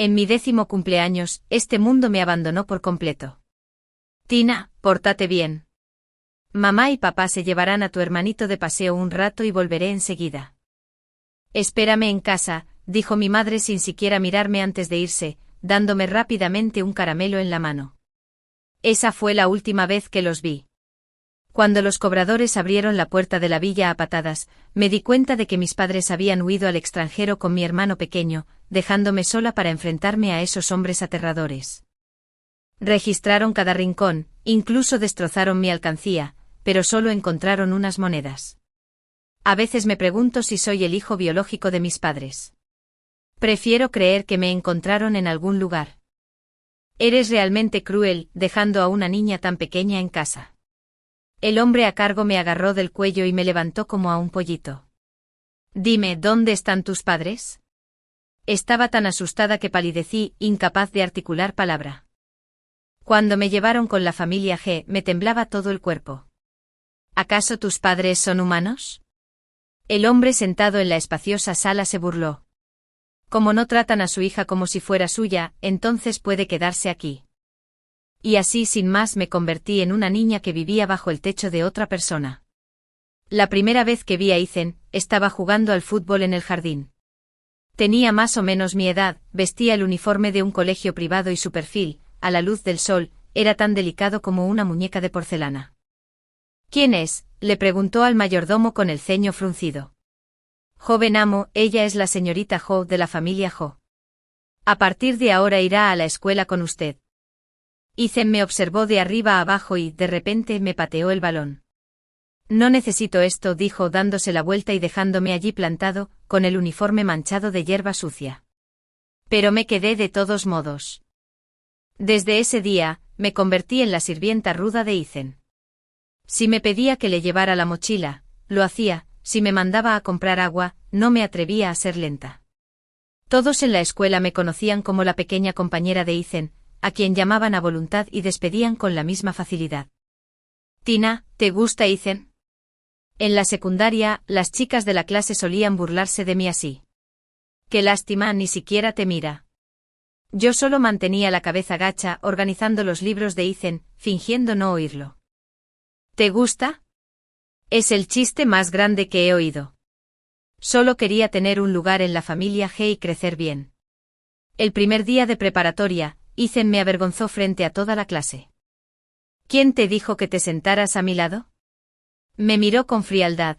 En mi 10º cumpleaños, este mundo me abandonó por completo. Tina, pórtate bien. Mamá y papá se llevarán a tu hermanito de paseo un rato y volveré enseguida. Espérame en casa, dijo mi madre sin siquiera mirarme antes de irse, dándome rápidamente un caramelo en la mano. Esa fue la última vez que los vi. Cuando los cobradores abrieron la puerta de la villa a patadas, me di cuenta de que mis padres habían huido al extranjero con mi hermano pequeño, dejándome sola para enfrentarme a esos hombres aterradores. Registraron cada rincón, incluso destrozaron mi alcancía, pero solo encontraron unas monedas. A veces me pregunto si soy el hijo biológico de mis padres. Prefiero creer que me encontraron en algún lugar. Eres realmente cruel, dejando a una niña tan pequeña en casa. El hombre a cargo me agarró del cuello y me levantó como a un pollito. Dime, ¿dónde están tus padres? Estaba tan asustada que palidecí, incapaz de articular palabra. Cuando me llevaron con la familia G, me temblaba todo el cuerpo. ¿Acaso tus padres son humanos? El hombre sentado en la espaciosa sala se burló. Como no tratan a su hija como si fuera suya, entonces puede quedarse aquí. Y así sin más me convertí en una niña que vivía bajo el techo de otra persona. La primera vez que vi a Ethan, estaba jugando al fútbol en el jardín. Tenía más o menos mi edad, vestía el uniforme de un colegio privado y su perfil, a la luz del sol, era tan delicado como una muñeca de porcelana. ¿Quién es?, le preguntó al mayordomo con el ceño fruncido. Joven amo, ella es la señorita Ho de la familia Ho. A partir de ahora irá a la escuela con usted. Ethan me observó de arriba a abajo y, de repente, me pateó el balón. No necesito esto, dijo dándose la vuelta y dejándome allí plantado, con el uniforme manchado de hierba sucia. Pero me quedé de todos modos. Desde ese día, me convertí en la sirvienta ruda de Ethan. Si me pedía que le llevara la mochila, lo hacía, si me mandaba a comprar agua, no me atrevía a ser lenta. Todos en la escuela me conocían como la pequeña compañera de Ethan, a quien llamaban a voluntad y despedían con la misma facilidad. Tina, ¿te gusta Ethan? En la secundaria, las chicas de la clase solían burlarse de mí así. Qué lástima, ni siquiera te mira. Yo solo mantenía la cabeza gacha, organizando los libros de Ethan, fingiendo no oírlo. ¿Te gusta? Es el chiste más grande que he oído. Solo quería tener un lugar en la familia G y crecer bien. El primer día de preparatoria, Ethan me avergonzó frente a toda la clase. ¿Quién te dijo que te sentaras a mi lado? Me miró con frialdad.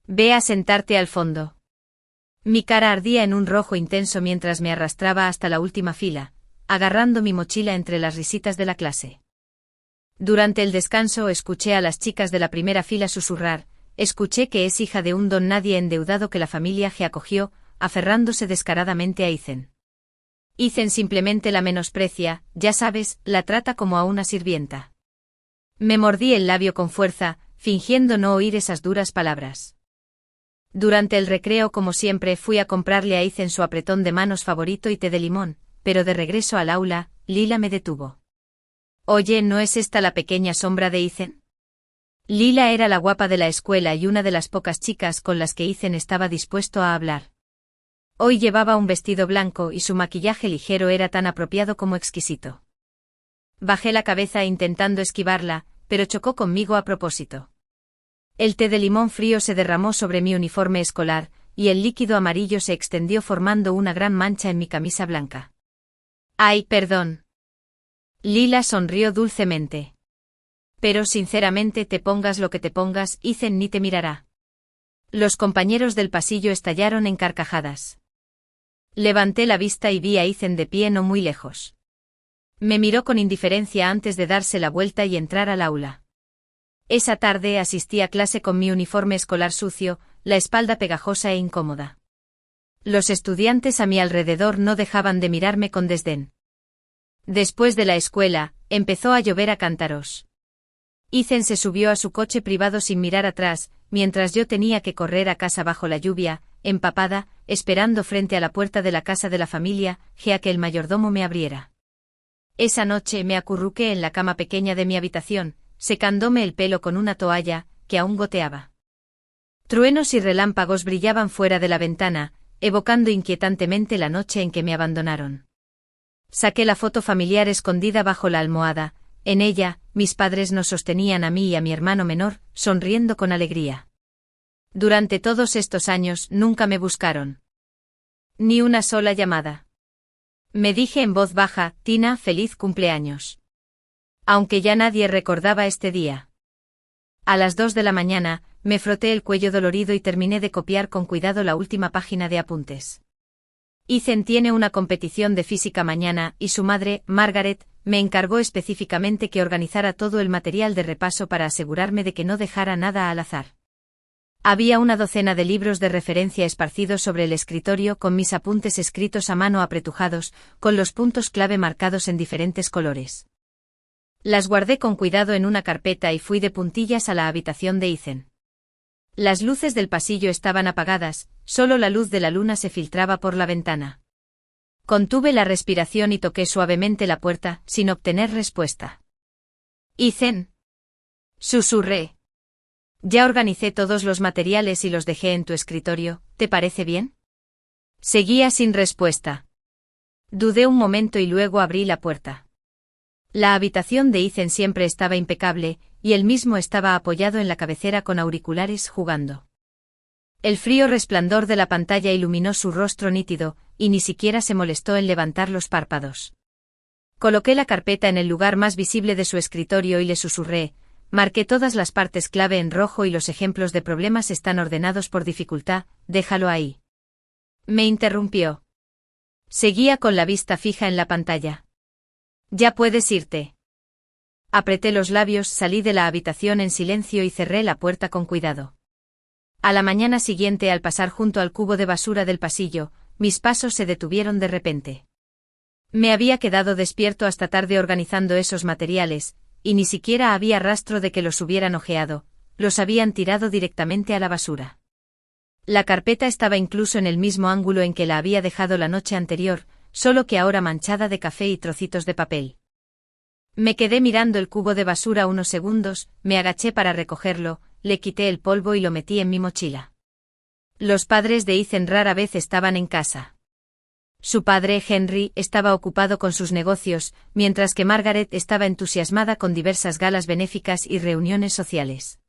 Ve a sentarte al fondo. Mi cara ardía en un rojo intenso mientras me arrastraba hasta la última fila, agarrando mi mochila entre las risitas de la clase. Durante el descanso escuché a las chicas de la primera fila susurrar, escuché que es hija de un don nadie endeudado que la familia G acogió, aferrándose descaradamente a Ethan. Ethan simplemente la menosprecia, ya sabes, la trata como a una sirvienta. Me mordí el labio con fuerza, fingiendo no oír esas duras palabras. Durante el recreo, como siempre, fui a comprarle a Ethan su apretón de manos favorito y té de limón, pero de regreso al aula, Lila me detuvo. Oye, ¿no es esta la pequeña sombra de Ethan? Lila era la guapa de la escuela y una de las pocas chicas con las que Ethan estaba dispuesto a hablar. Hoy llevaba un vestido blanco y su maquillaje ligero era tan apropiado como exquisito. Bajé la cabeza intentando esquivarla, pero chocó conmigo a propósito. El té de limón frío se derramó sobre mi uniforme escolar, y el líquido amarillo se extendió formando una gran mancha en mi camisa blanca. ¡Ay, perdón! Lila sonrió dulcemente. Pero sinceramente, te pongas lo que te pongas, Ethan ni te mirará. Los compañeros del pasillo estallaron en carcajadas. Levanté la vista y vi a Ethan de pie no muy lejos. Me miró con indiferencia antes de darse la vuelta y entrar al aula. Esa tarde asistí a clase con mi uniforme escolar sucio, la espalda pegajosa e incómoda. Los estudiantes a mi alrededor no dejaban de mirarme con desdén. Después de la escuela, empezó a llover a cántaros. Ethan se subió a su coche privado sin mirar atrás, mientras yo tenía que correr a casa bajo la lluvia, empapada, esperando frente a la puerta de la casa de la familia, a que el mayordomo me abriera. Esa noche me acurruqué en la cama pequeña de mi habitación, secándome el pelo con una toalla, que aún goteaba. Truenos y relámpagos brillaban fuera de la ventana, evocando inquietantemente la noche en que me abandonaron. Saqué la foto familiar escondida bajo la almohada. En ella, mis padres nos sostenían a mí y a mi hermano menor, sonriendo con alegría. Durante todos estos años nunca me buscaron. Ni una sola llamada. Me dije en voz baja, Tina, feliz cumpleaños. Aunque ya nadie recordaba este día. A las 2 de la mañana, me froté el cuello dolorido y terminé de copiar con cuidado la última página de apuntes. Ethan tiene una competición de física mañana y su madre, Margaret, me encargó específicamente que organizara todo el material de repaso para asegurarme de que no dejara nada al azar. Había una docena de libros de referencia esparcidos sobre el escritorio con mis apuntes escritos a mano apretujados, con los puntos clave marcados en diferentes colores. Las guardé con cuidado en una carpeta y fui de puntillas a la habitación de Ethan. Las luces del pasillo estaban apagadas, solo la luz de la luna se filtraba por la ventana. Contuve la respiración y toqué suavemente la puerta, sin obtener respuesta. Ethan. Susurré. Ya organicé todos los materiales y los dejé en tu escritorio, ¿te parece bien? Seguía sin respuesta. Dudé un momento y luego abrí la puerta. La habitación de Ethan siempre estaba impecable, y él mismo estaba apoyado en la cabecera con auriculares jugando. El frío resplandor de la pantalla iluminó su rostro nítido, y ni siquiera se molestó en levantar los párpados. Coloqué la carpeta en el lugar más visible de su escritorio y le susurré, marqué todas las partes clave en rojo y los ejemplos de problemas están ordenados por dificultad, déjalo ahí. Me interrumpió. Seguía con la vista fija en la pantalla. Ya puedes irte. Apreté los labios, salí de la habitación en silencio y cerré la puerta con cuidado. A la mañana siguiente, al pasar junto al cubo de basura del pasillo, mis pasos se detuvieron de repente. Me había quedado despierto hasta tarde organizando esos materiales, y ni siquiera había rastro de que los hubieran ojeado, los habían tirado directamente a la basura. La carpeta estaba incluso en el mismo ángulo en que la había dejado la noche anterior, solo que ahora manchada de café y trocitos de papel. Me quedé mirando el cubo de basura unos segundos, me agaché para recogerlo, le quité el polvo y lo metí en mi mochila. Los padres de Ethan rara vez estaban en casa. Su padre, Henry, estaba ocupado con sus negocios, mientras que Margaret estaba entusiasmada con diversas galas benéficas y reuniones sociales.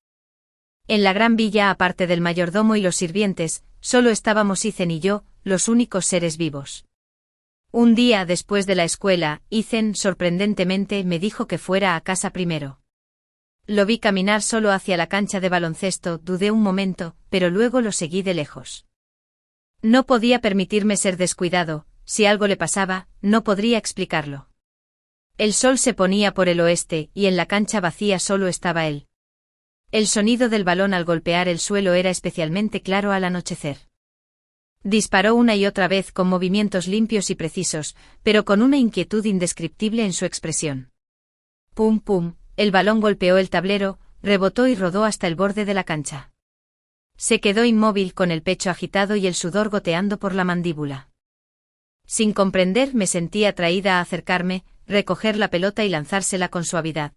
En la gran villa, aparte del mayordomo y los sirvientes, solo estábamos Ethan y yo, los únicos seres vivos. Un día después de la escuela, Ethan, sorprendentemente, me dijo que fuera a casa primero. Lo vi caminar solo hacia la cancha de baloncesto, dudé un momento, pero luego lo seguí de lejos. No podía permitirme ser descuidado, si algo le pasaba, no podría explicarlo. El sol se ponía por el oeste, y en la cancha vacía solo estaba él. El sonido del balón al golpear el suelo era especialmente claro al anochecer. Disparó una y otra vez con movimientos limpios y precisos, pero con una inquietud indescriptible en su expresión. Pum pum, el balón golpeó el tablero, rebotó y rodó hasta el borde de la cancha. Se quedó inmóvil con el pecho agitado y el sudor goteando por la mandíbula. Sin comprender, me sentí atraída a acercarme, recoger la pelota y lanzársela con suavidad.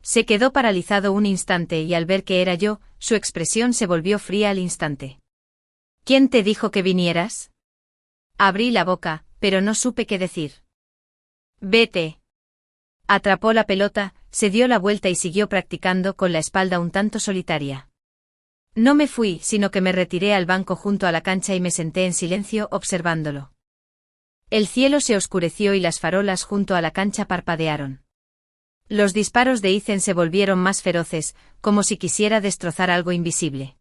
Se quedó paralizado un instante y al ver que era yo, su expresión se volvió fría al instante. ¿Quién te dijo que vinieras? Abrí la boca, pero no supe qué decir. Vete. Atrapó la pelota, se dio la vuelta y siguió practicando con la espalda un tanto solitaria. No me fui, sino que me retiré al banco junto a la cancha y me senté en silencio observándolo. El cielo se oscureció y las farolas junto a la cancha parpadearon. Los disparos de Ethan se volvieron más feroces, como si quisiera destrozar algo invisible.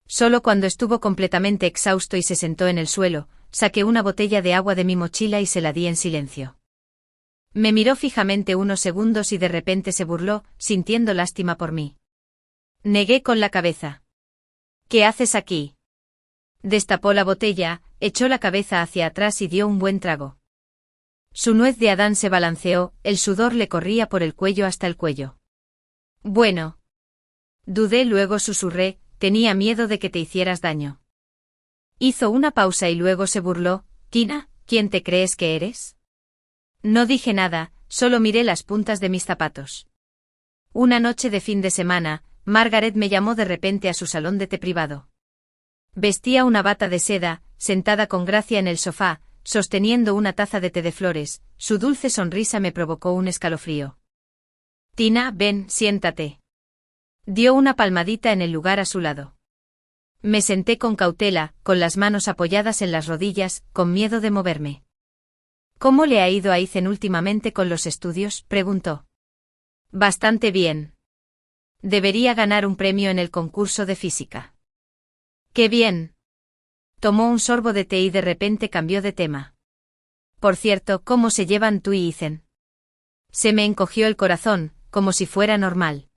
Solo cuando estuvo completamente exhausto y se sentó en el suelo, saqué una botella de agua de mi mochila y se la di en silencio. Me miró fijamente unos segundos y de repente se burló, sintiendo lástima por mí. Negué con la cabeza. ¿Qué haces aquí? Destapó la botella, echó la cabeza hacia atrás y dio un buen trago. Su nuez de Adán se balanceó, el sudor le corría por el cuello hasta el cuello. Bueno. Dudé, luego susurré, tenía miedo de que te hicieras daño. Hizo una pausa y luego se burló, Tina, ¿quién te crees que eres? No dije nada, solo miré las puntas de mis zapatos. Una noche de fin de semana, Margaret me llamó de repente a su salón de té privado. Vestía una bata de seda, sentada con gracia en el sofá, sosteniendo una taza de té de flores, su dulce sonrisa me provocó un escalofrío. Tina, ven, siéntate. Dio una palmadita en el lugar a su lado. Me senté con cautela, con las manos apoyadas en las rodillas, con miedo de moverme. ¿Cómo le ha ido a Ethan últimamente con los estudios?, preguntó. Bastante bien. Debería ganar un premio en el concurso de física. ¡Qué bien! Tomó un sorbo de té y de repente cambió de tema. Por cierto, ¿cómo se llevan tú y Ethan? Se me encogió el corazón, como si fuera normal.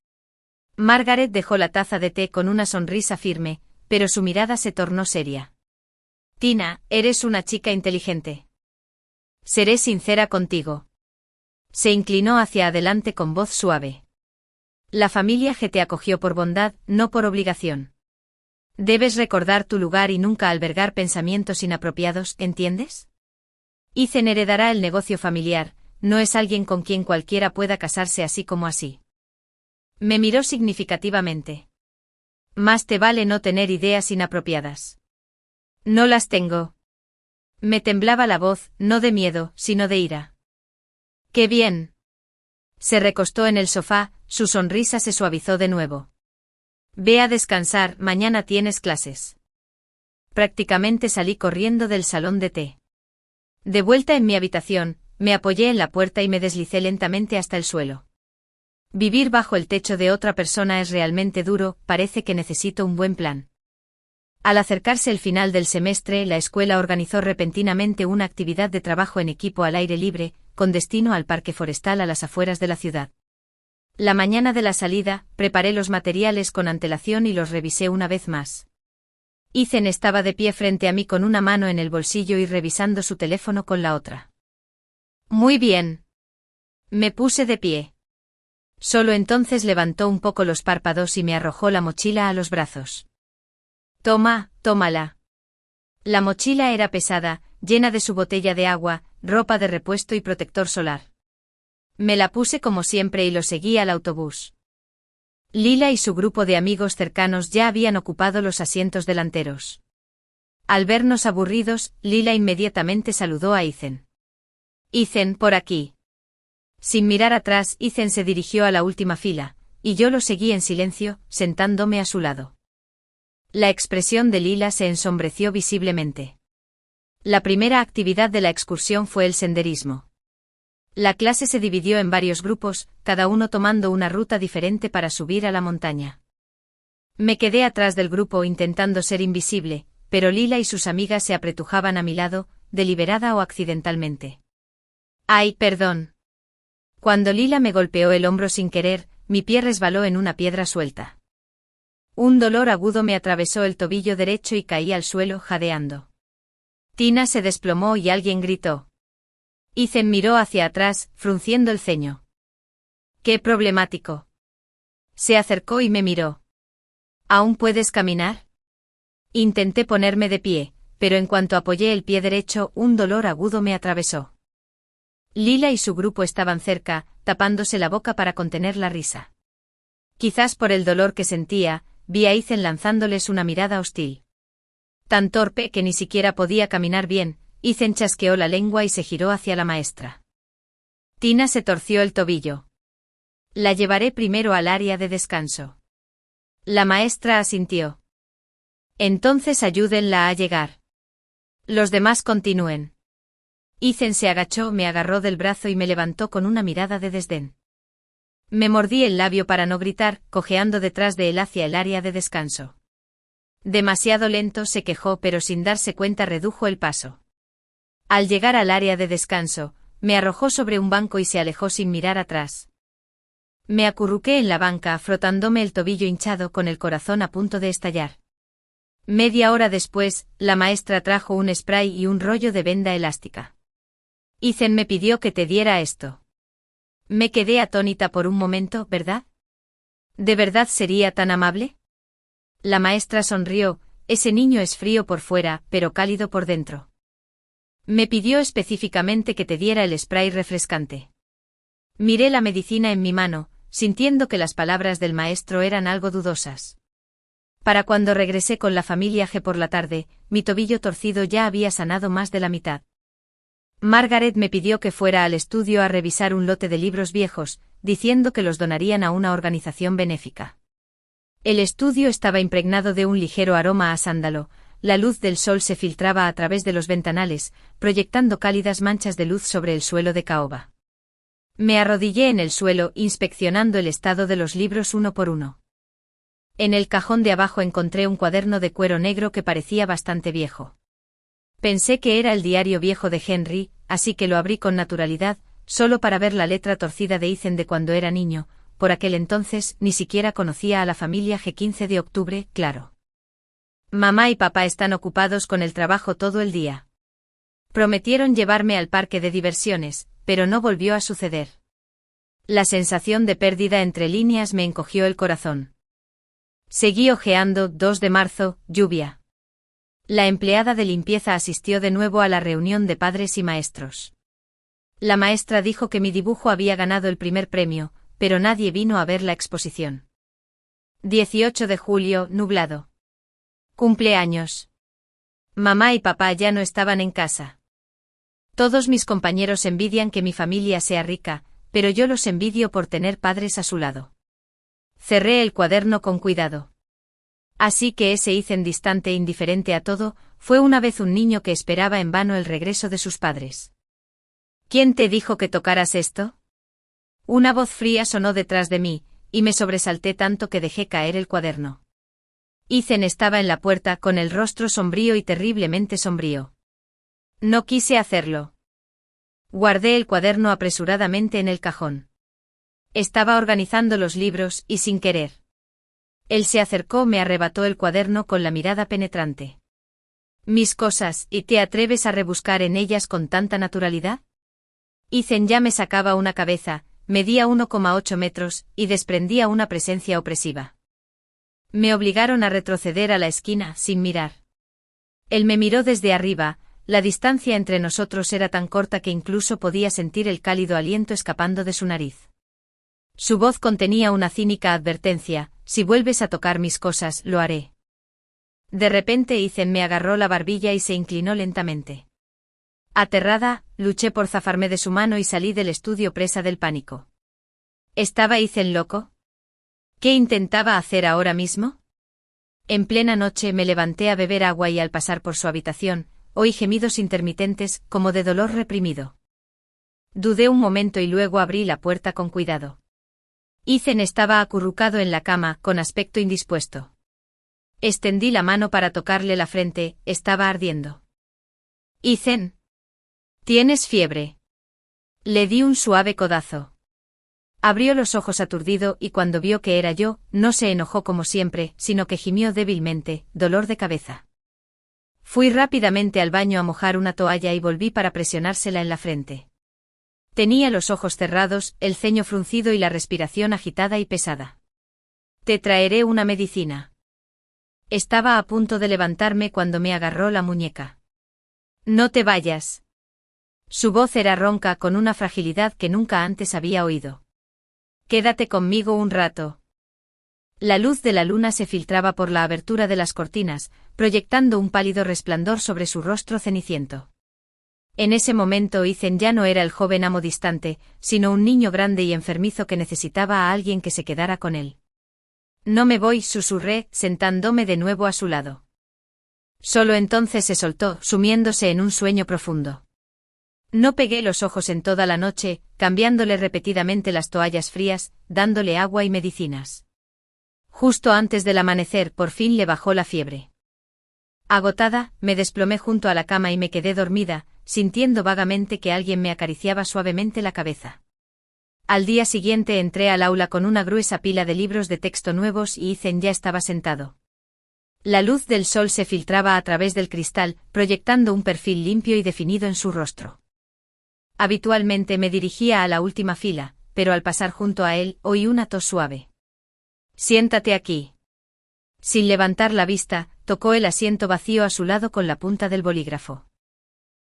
Margaret dejó la taza de té con una sonrisa firme, pero su mirada se tornó seria. Tina, eres una chica inteligente. Seré sincera contigo. Se inclinó hacia adelante con voz suave. La familia G te acogió por bondad, no por obligación. Debes recordar tu lugar y nunca albergar pensamientos inapropiados, ¿entiendes? Ethan heredará el negocio familiar, no es alguien con quien cualquiera pueda casarse así como así. Me miró significativamente. Más te vale no tener ideas inapropiadas. No las tengo. Me temblaba la voz, no de miedo, sino de ira. ¡Qué bien! Se recostó en el sofá, su sonrisa se suavizó de nuevo. Ve a descansar, mañana tienes clases. Prácticamente salí corriendo del salón de té. De vuelta en mi habitación, me apoyé en la puerta y me deslicé lentamente hasta el suelo. Vivir bajo el techo de otra persona es realmente duro, parece que necesito un buen plan. Al acercarse el final del semestre, la escuela organizó repentinamente una actividad de trabajo en equipo al aire libre, con destino al parque forestal a las afueras de la ciudad. La mañana de la salida, preparé los materiales con antelación y los revisé una vez más. Ethan estaba de pie frente a mí con una mano en el bolsillo y revisando su teléfono con la otra. Muy bien. Me puse de pie. Solo entonces levantó un poco los párpados y me arrojó la mochila a los brazos. Toma, tómala. La mochila era pesada, llena de su botella de agua, ropa de repuesto y protector solar. Me la puse como siempre y lo seguí al autobús. Lila y su grupo de amigos cercanos ya habían ocupado los asientos delanteros. Al vernos aburridos, Lila inmediatamente saludó a Ethan. Ethan, por aquí. Sin mirar atrás, Ethan se dirigió a la última fila, y yo lo seguí en silencio, sentándome a su lado. La expresión de Lila se ensombreció visiblemente. La primera actividad de la excursión fue el senderismo. La clase se dividió en varios grupos, cada uno tomando una ruta diferente para subir a la montaña. Me quedé atrás del grupo intentando ser invisible, pero Lila y sus amigas se apretujaban a mi lado, deliberada o accidentalmente. ¡Ay, perdón! Cuando Lila me golpeó el hombro sin querer, mi pie resbaló en una piedra suelta. Un dolor agudo me atravesó el tobillo derecho y caí al suelo jadeando. Tina se desplomó y alguien gritó. Ethan miró hacia atrás, frunciendo el ceño. ¡Qué problemático! Se acercó y me miró. ¿Aún puedes caminar? Intenté ponerme de pie, pero en cuanto apoyé el pie derecho, un dolor agudo me atravesó. Lila y su grupo estaban cerca, tapándose la boca para contener la risa. Quizás por el dolor que sentía, vi a Ethan lanzándoles una mirada hostil. Tan torpe que ni siquiera podía caminar bien, Ethan chasqueó la lengua y se giró hacia la maestra. Tina se torció el tobillo. La llevaré primero al área de descanso. La maestra asintió. Entonces ayúdenla a llegar. Los demás continúen. Ethan se agachó, me agarró del brazo y me levantó con una mirada de desdén. Me mordí el labio para no gritar, cojeando detrás de él hacia el área de descanso. Demasiado lento, se quejó, pero sin darse cuenta redujo el paso. Al llegar al área de descanso, me arrojó sobre un banco y se alejó sin mirar atrás. Me acurruqué en la banca, frotándome el tobillo hinchado con el corazón a punto de estallar. Media hora después, la maestra trajo un spray y un rollo de venda elástica. Ethan me pidió que te diera esto. Me quedé atónita por un momento, ¿verdad? ¿De verdad sería tan amable? La maestra sonrió, ese niño es frío por fuera, pero cálido por dentro. Me pidió específicamente que te diera el spray refrescante. Miré la medicina en mi mano, sintiendo que las palabras del maestro eran algo dudosas. Para cuando regresé con la familia G por la tarde, mi tobillo torcido ya había sanado más de la mitad. Margaret me pidió que fuera al estudio a revisar un lote de libros viejos, diciendo que los donarían a una organización benéfica. El estudio estaba impregnado de un ligero aroma a sándalo, la luz del sol se filtraba a través de los ventanales, proyectando cálidas manchas de luz sobre el suelo de caoba. Me arrodillé en el suelo, inspeccionando el estado de los libros uno por uno. En el cajón de abajo encontré un cuaderno de cuero negro que parecía bastante viejo. Pensé que era el diario viejo de Henry, así que lo abrí con naturalidad, solo para ver la letra torcida de Ethan de cuando era niño. Por aquel entonces ni siquiera conocía a la familia G15 de octubre, claro. Mamá y papá están ocupados con el trabajo todo el día. Prometieron llevarme al parque de diversiones, pero no volvió a suceder. La sensación de pérdida entre líneas me encogió el corazón. Seguí hojeando. 2 de marzo, lluvia. La empleada de limpieza asistió de nuevo a la reunión de padres y maestros. La maestra dijo que mi dibujo había ganado el primer premio, pero nadie vino a ver la exposición. 18 de julio, nublado. Cumpleaños. Mamá y papá ya no estaban en casa. Todos mis compañeros envidian que mi familia sea rica, pero yo los envidio por tener padres a su lado. Cerré el cuaderno con cuidado. Así que ese Ethan distante e indiferente a todo, fue una vez un niño que esperaba en vano el regreso de sus padres. ¿Quién te dijo que tocaras esto? Una voz fría sonó detrás de mí, y me sobresalté tanto que dejé caer el cuaderno. Ethan estaba en la puerta con el rostro sombrío y terriblemente sombrío. No quise hacerlo. Guardé el cuaderno apresuradamente en el cajón. Estaba organizando los libros y sin querer. Él se acercó, me arrebató el cuaderno con la mirada penetrante. Mis cosas, ¿y te atreves a rebuscar en ellas con tanta naturalidad? Ethan ya me sacaba una cabeza, medía 1,8 metros, y desprendía una presencia opresiva. Me obligaron a retroceder a la esquina, sin mirar. Él me miró desde arriba, la distancia entre nosotros era tan corta que incluso podía sentir el cálido aliento escapando de su nariz. Su voz contenía una cínica advertencia: si vuelves a tocar mis cosas, lo haré. De repente Ethan me agarró la barbilla y se inclinó lentamente. Aterrada, luché por zafarme de su mano y salí del estudio presa del pánico. ¿Estaba Ethan loco? ¿Qué intentaba hacer ahora mismo? En plena noche me levanté a beber agua y al pasar por su habitación, oí gemidos intermitentes, como de dolor reprimido. Dudé un momento y luego abrí la puerta con cuidado. Ethan estaba acurrucado en la cama, con aspecto indispuesto. Extendí la mano para tocarle la frente, estaba ardiendo. Ethan. ¿Tienes fiebre? Le di un suave codazo. Abrió los ojos aturdido y cuando vio que era yo, no se enojó como siempre, sino que gimió débilmente, dolor de cabeza. Fui rápidamente al baño a mojar una toalla y volví para presionársela en la frente. Tenía los ojos cerrados, el ceño fruncido y la respiración agitada y pesada. Te traeré una medicina. Estaba a punto de levantarme cuando me agarró la muñeca. No te vayas. Su voz era ronca con una fragilidad que nunca antes había oído. Quédate conmigo un rato. La luz de la luna se filtraba por la abertura de las cortinas, proyectando un pálido resplandor sobre su rostro ceniciento. En ese momento Ethan ya no era el joven amo distante, sino un niño grande y enfermizo que necesitaba a alguien que se quedara con él. No me voy, susurré, sentándome de nuevo a su lado. Solo entonces se soltó, sumiéndose en un sueño profundo. No pegué los ojos en toda la noche, cambiándole repetidamente las toallas frías, dándole agua y medicinas. Justo antes del amanecer por fin le bajó la fiebre. Agotada, me desplomé junto a la cama y me quedé dormida, sintiendo vagamente que alguien me acariciaba suavemente la cabeza. Al día siguiente entré al aula con una gruesa pila de libros de texto nuevos y Ethan ya estaba sentado. La luz del sol se filtraba a través del cristal, proyectando un perfil limpio y definido en su rostro. Habitualmente me dirigía a la última fila, pero al pasar junto a él, oí una tos suave. Siéntate aquí. Sin levantar la vista, tocó el asiento vacío a su lado con la punta del bolígrafo.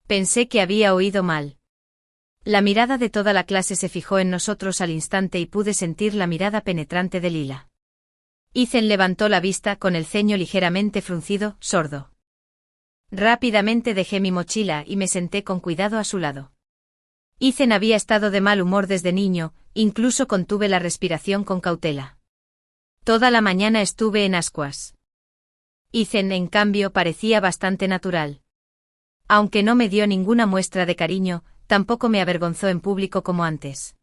Pensé que había oído mal. La mirada de toda la clase se fijó en nosotros al instante y pude sentir la mirada penetrante de Lila. Ethan levantó la vista con el ceño ligeramente fruncido, sordo. Rápidamente dejé mi mochila y me senté con cuidado a su lado. Ethan había estado de mal humor desde niño, incluso contuve la respiración con cautela. Toda la mañana estuve en ascuas. Ethan, en cambio, parecía bastante natural. Aunque no me dio ninguna muestra de cariño, tampoco me avergonzó en público como antes.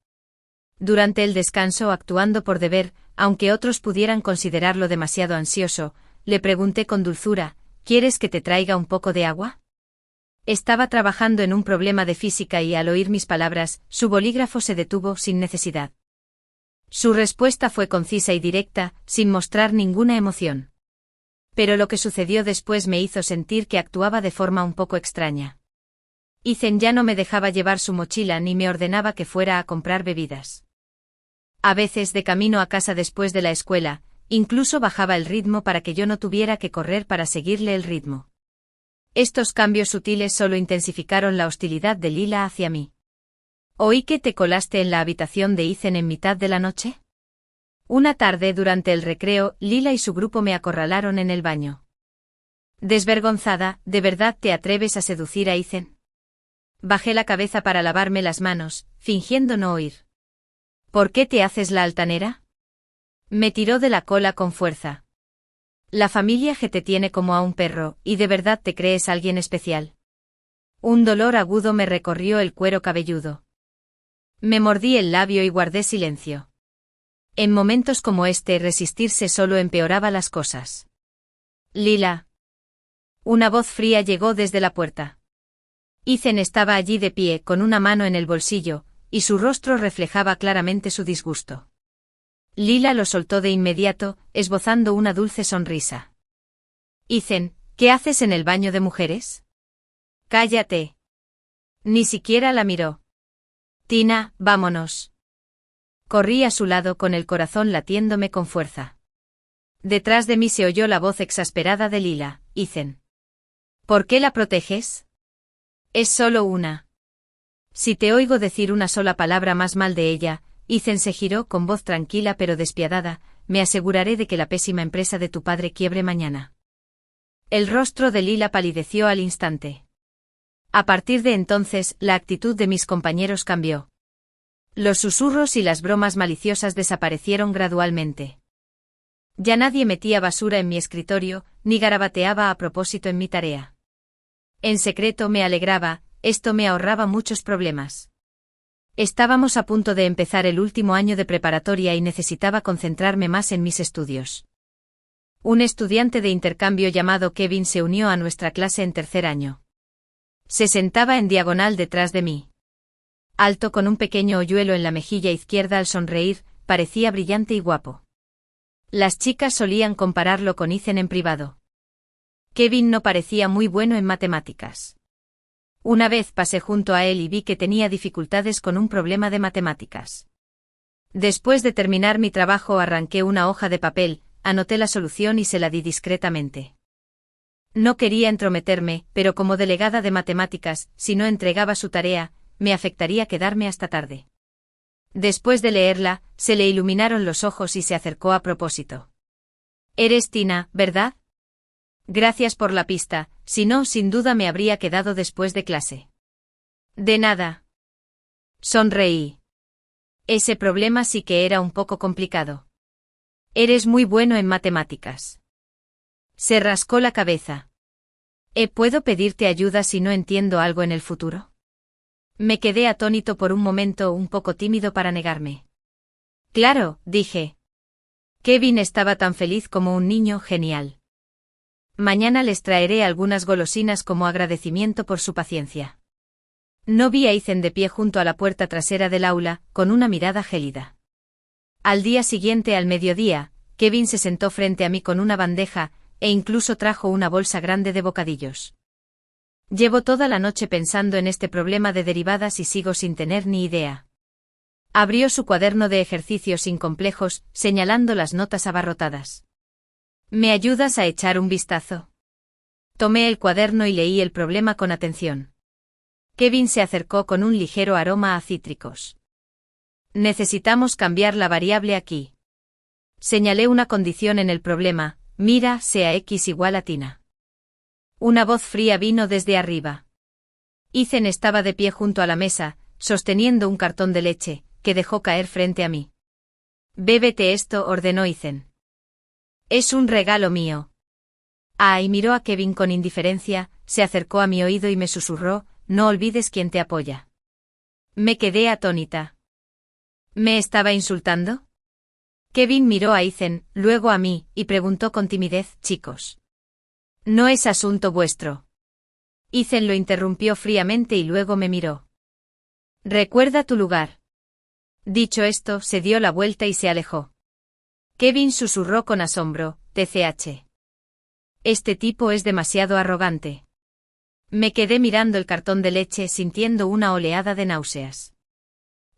Durante el descanso, actuando por deber, aunque otros pudieran considerarlo demasiado ansioso, le pregunté con dulzura: ¿quieres que te traiga un poco de agua? Estaba trabajando en un problema de física y al oír mis palabras, su bolígrafo se detuvo sin necesidad. Su respuesta fue concisa y directa, sin mostrar ninguna emoción. Pero lo que sucedió después me hizo sentir que actuaba de forma un poco extraña. Ethan ya no me dejaba llevar su mochila ni me ordenaba que fuera a comprar bebidas. A veces, de camino a casa después de la escuela, incluso bajaba el ritmo para que yo no tuviera que correr para seguirle el ritmo. Estos cambios sutiles solo intensificaron la hostilidad de Lila hacia mí. ¿Oí que te colaste en la habitación de Ethan en mitad de la noche? Una tarde durante el recreo, Lila y su grupo me acorralaron en el baño. Desvergonzada, ¿de verdad te atreves a seducir a Ethan? Bajé la cabeza para lavarme las manos, fingiendo no oír. ¿Por qué te haces la altanera? Me tiró de la cola con fuerza. La familia G te tiene como a un perro, y de verdad te crees alguien especial. Un dolor agudo me recorrió el cuero cabelludo. Me mordí el labio y guardé silencio. En momentos como este, resistirse solo empeoraba las cosas. Lila. Una voz fría llegó desde la puerta. Ethan estaba allí de pie, con una mano en el bolsillo, y su rostro reflejaba claramente su disgusto. Lila lo soltó de inmediato, esbozando una dulce sonrisa. Ethan, ¿qué haces en el baño de mujeres? Cállate. Ni siquiera la miró. Tina, vámonos. Corrí a su lado con el corazón latiéndome con fuerza. Detrás de mí se oyó la voz exasperada de Lila: Ethan. ¿Por qué la proteges? Es solo una. Si te oigo decir una sola palabra más mal de ella, Ethan se giró con voz tranquila pero despiadada, me aseguraré de que la pésima empresa de tu padre quiebre mañana. El rostro de Lila palideció al instante. A partir de entonces, la actitud de mis compañeros cambió. Los susurros y las bromas maliciosas desaparecieron gradualmente. Ya nadie metía basura en mi escritorio, ni garabateaba a propósito en mi tarea. En secreto me alegraba, esto me ahorraba muchos problemas. Estábamos a punto de empezar el último año de preparatoria y necesitaba concentrarme más en mis estudios. Un estudiante de intercambio llamado Kevin se unió a nuestra clase en tercer año. Se sentaba en diagonal detrás de mí. Alto, con un pequeño hoyuelo en la mejilla izquierda al sonreír, parecía brillante y guapo. Las chicas solían compararlo con Ethan en privado. Kevin no parecía muy bueno en matemáticas. Una vez pasé junto a él y vi que tenía dificultades con un problema de matemáticas. Después de terminar mi trabajo, arranqué una hoja de papel, anoté la solución y se la di discretamente. No quería entrometerme, pero como delegada de matemáticas, si no entregaba su tarea, me afectaría quedarme hasta tarde. Después de leerla, se le iluminaron los ojos y se acercó a propósito. Eres Tina, ¿verdad? Gracias por la pista, si no, sin duda me habría quedado después de clase. De nada. Sonreí. Ese problema sí que era un poco complicado. Eres muy bueno en matemáticas. Se rascó la cabeza. ¿Puedo pedirte ayuda si no entiendo algo en el futuro? Me quedé atónito por un momento, un poco tímido para negarme. Claro, dije. Kevin estaba tan feliz como un niño. Genial. Mañana les traeré algunas golosinas como agradecimiento por su paciencia. No vi a Ethan de pie junto a la puerta trasera del aula, con una mirada gélida. Al día siguiente, al mediodía, Kevin se sentó frente a mí con una bandeja, e incluso trajo una bolsa grande de bocadillos. Llevo toda la noche pensando en este problema de derivadas y sigo sin tener ni idea. Abrió su cuaderno de ejercicios sin complejos, señalando las notas abarrotadas. ¿Me ayudas a echar un vistazo? Tomé el cuaderno y leí el problema con atención. Kevin se acercó con un ligero aroma a cítricos. Necesitamos cambiar la variable aquí. Señalé una condición en el problema: mira, sea x igual a Tina. Una voz fría vino desde arriba. Ethan estaba de pie junto a la mesa, sosteniendo un cartón de leche, que dejó caer frente a mí. Bébete esto, ordenó Ethan. Es un regalo mío. Y miró a Kevin con indiferencia, se acercó a mi oído y me susurró, no olvides quién te apoya. Me quedé atónita. ¿Me estaba insultando? Kevin miró a Ethan, luego a mí, y preguntó con timidez, chicos. No es asunto vuestro. Ethan lo interrumpió fríamente y luego me miró. Recuerda tu lugar. Dicho esto, se dio la vuelta y se alejó. Kevin susurró con asombro, TCH. Este tipo es demasiado arrogante. Me quedé mirando el cartón de leche sintiendo una oleada de náuseas.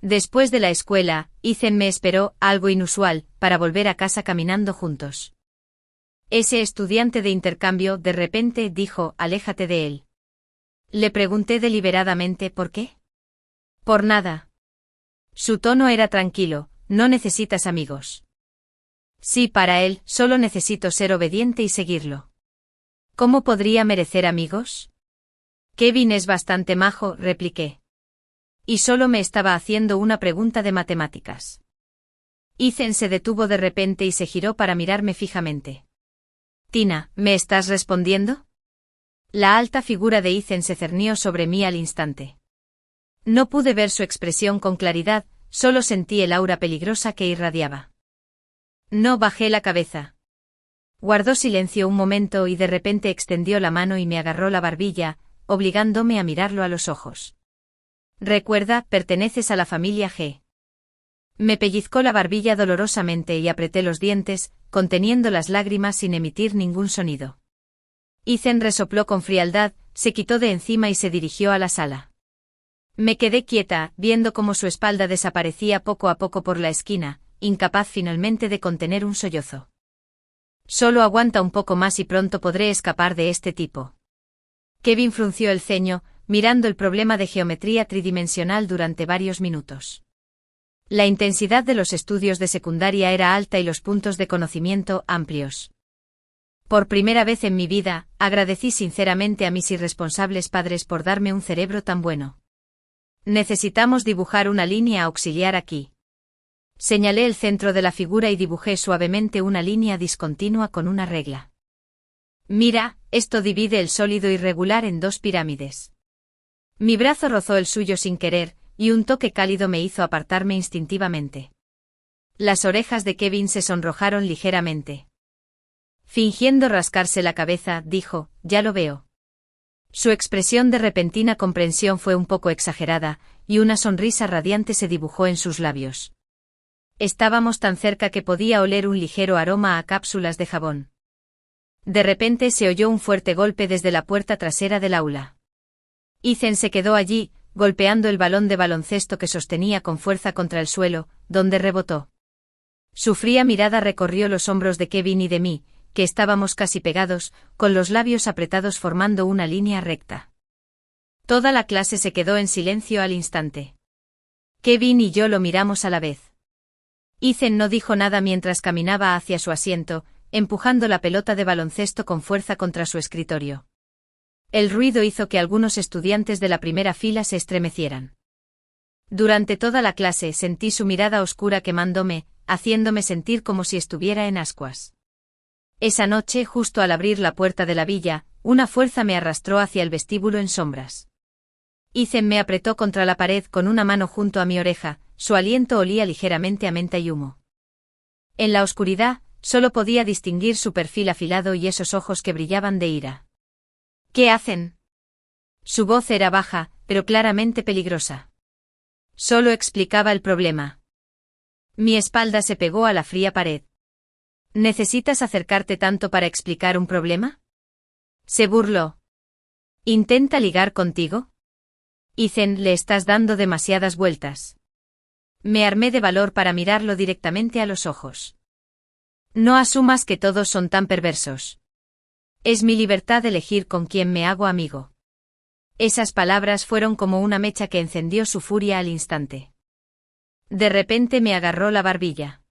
Después de la escuela, Ethan me esperó, algo inusual, para volver a casa caminando juntos. Ese estudiante de intercambio de repente dijo, aléjate de él. Le pregunté deliberadamente por qué. Por nada. Su tono era tranquilo, no necesitas amigos. Sí, para él, solo necesito ser obediente y seguirlo. ¿Cómo podría merecer amigos? Kevin es bastante majo, repliqué. Y solo me estaba haciendo una pregunta de matemáticas. Ethan se detuvo de repente y se giró para mirarme fijamente. Tina, ¿me estás respondiendo? La alta figura de Ethan se cernió sobre mí al instante. No pude ver su expresión con claridad, solo sentí el aura peligrosa que irradiaba. No bajé la cabeza. Guardó silencio un momento y de repente extendió la mano y me agarró la barbilla, obligándome a mirarlo a los ojos. Recuerda, perteneces a la familia G. Me pellizcó la barbilla dolorosamente y apreté los dientes, conteniendo las lágrimas sin emitir ningún sonido. Ethan resopló con frialdad, se quitó de encima y se dirigió a la sala. Me quedé quieta, viendo cómo su espalda desaparecía poco a poco por la esquina, incapaz finalmente de contener un sollozo. Solo aguanta un poco más y pronto podré escapar de este tipo. Kevin frunció el ceño, mirando el problema de geometría tridimensional durante varios minutos. La intensidad de los estudios de secundaria era alta y los puntos de conocimiento amplios. Por primera vez en mi vida, agradecí sinceramente a mis irresponsables padres por darme un cerebro tan bueno. Necesitamos dibujar una línea auxiliar aquí. Señalé el centro de la figura y dibujé suavemente una línea discontinua con una regla. Mira, esto divide el sólido irregular en dos pirámides. Mi brazo rozó el suyo sin querer, y un toque cálido me hizo apartarme instintivamente. Las orejas de Kevin se sonrojaron ligeramente. Fingiendo rascarse la cabeza, dijo, ya lo veo. Su expresión de repentina comprensión fue un poco exagerada, y una sonrisa radiante se dibujó en sus labios. Estábamos tan cerca que podía oler un ligero aroma a cápsulas de jabón. De repente se oyó un fuerte golpe desde la puerta trasera del aula. Ethan se quedó allí, golpeando el balón de baloncesto que sostenía con fuerza contra el suelo, donde rebotó. Su fría mirada recorrió los hombros de Kevin y de mí, que estábamos casi pegados, con los labios apretados formando una línea recta. Toda la clase se quedó en silencio al instante. Kevin y yo lo miramos a la vez. Ethan no dijo nada mientras caminaba hacia su asiento, empujando la pelota de baloncesto con fuerza contra su escritorio. El ruido hizo que algunos estudiantes de la primera fila se estremecieran. Durante toda la clase sentí su mirada oscura quemándome, haciéndome sentir como si estuviera en ascuas. Esa noche, justo al abrir la puerta de la villa, una fuerza me arrastró hacia el vestíbulo en sombras. Ethan me apretó contra la pared con una mano junto a mi oreja, su aliento olía ligeramente a menta y humo. En la oscuridad, solo podía distinguir su perfil afilado y esos ojos que brillaban de ira. ¿Qué hacen? Su voz era baja, pero claramente peligrosa. Solo explicaba el problema. Mi espalda se pegó a la fría pared. ¿Necesitas acercarte tanto para explicar un problema? Se burló. ¿Intenta ligar contigo? Ethan, le estás dando demasiadas vueltas. Me armé de valor para mirarlo directamente a los ojos. No asumas que todos son tan perversos. Es mi libertad elegir con quién me hago amigo. Esas palabras fueron como una mecha que encendió su furia al instante. De repente me agarró la barbilla.